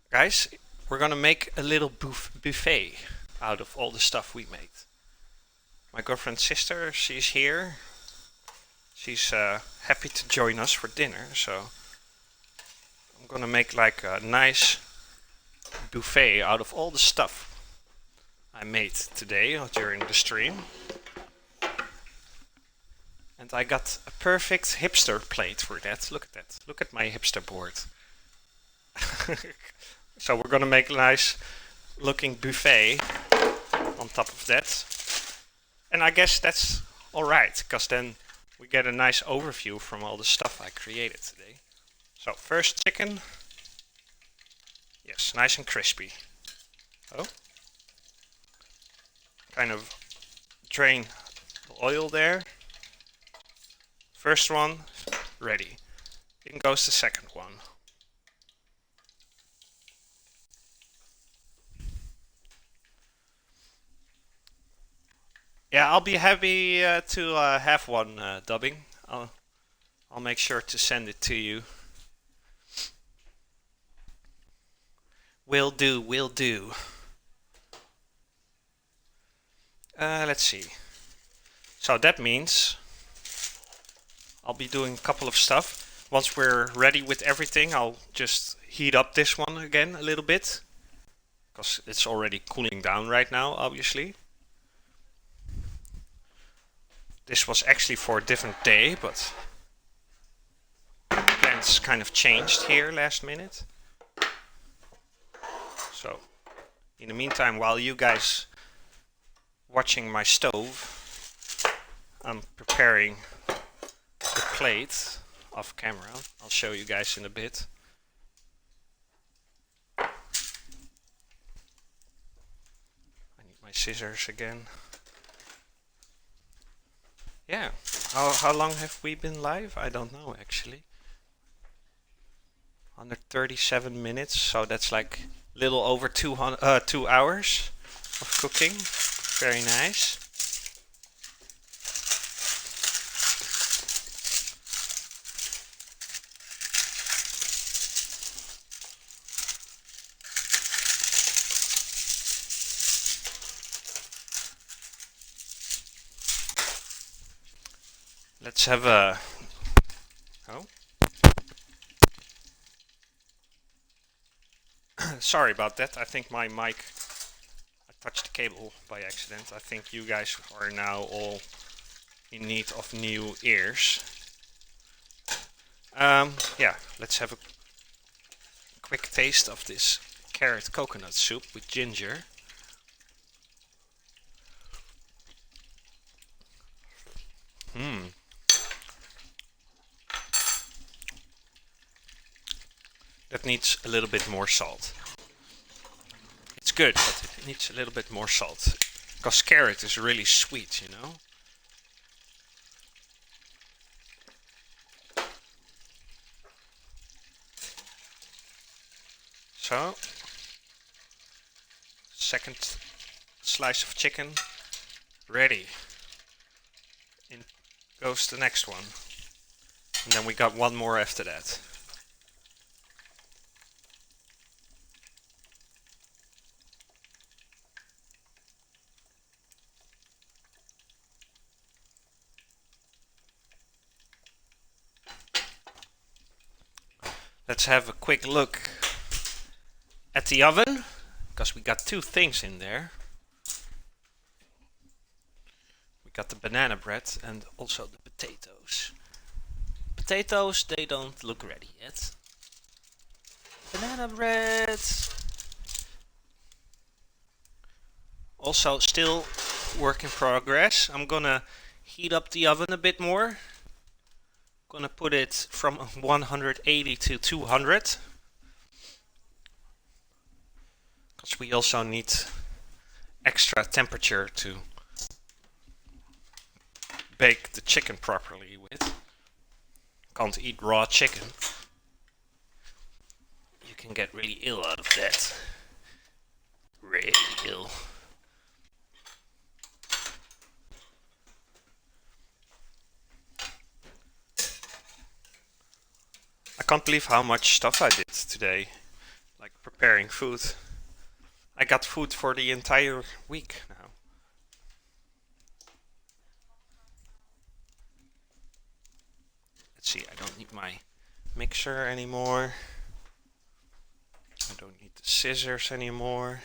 Guys, we're gonna make a little buffet out of all the stuff we made. My girlfriend's sister, she's here. She's happy to join us for dinner, so I'm gonna make like a nice buffet out of all the stuff I made today during the stream. And I got a perfect hipster plate for that. Look at that. Look at my hipster board. So we're gonna make a nice looking buffet on top of that. And I guess that's alright, because then we get a nice overview from all the stuff I created today. So first chicken. Yes, nice and crispy. Oh. Kind of drain the oil there. First one, ready. In goes the second one. Yeah, I'll be happy to have one, dubbing. I'll make sure to send it to you. Will do, will do. Let's see. So that means I'll be doing a couple of stuff. Once we're ready with everything, I'll just heat up this one again a little bit. Because it's already cooling down right now, obviously. This was actually for a different day, but plans kind of changed here last minute. So, in the meantime, while you guys watching my stove, I'm preparing the plate off camera. I'll show you guys in a bit. I need my scissors again. Yeah, how long have we been live? I don't know actually. 137 minutes, so that's like a little over 2 hours of cooking. Very nice. Let's have a... Oh. Sorry about that. I think my mic... I touched the cable by accident. I think you guys are now all in need of new ears. Yeah, let's have a quick taste of this carrot coconut soup with ginger. That needs a little bit more salt. It's good, but it needs a little bit more salt. Because carrot is really sweet, you know? So, second slice of chicken ready. In goes the next one. And then we got one more after that. Let's have a quick look at the oven, because we got two things in there. We got the banana bread and also the potatoes. Potatoes, they don't look ready yet. Banana bread. Also still work in progress. I'm gonna heat up the oven a bit more. Gonna put it from 180 to 200. Because we also need extra temperature to bake the chicken properly with. Can't eat raw chicken. You can get really ill out of that. Really ill. I can't believe how much stuff I did today, like preparing food. I got food for the entire week now. Let's see, I don't need my mixer anymore. I don't need the scissors anymore.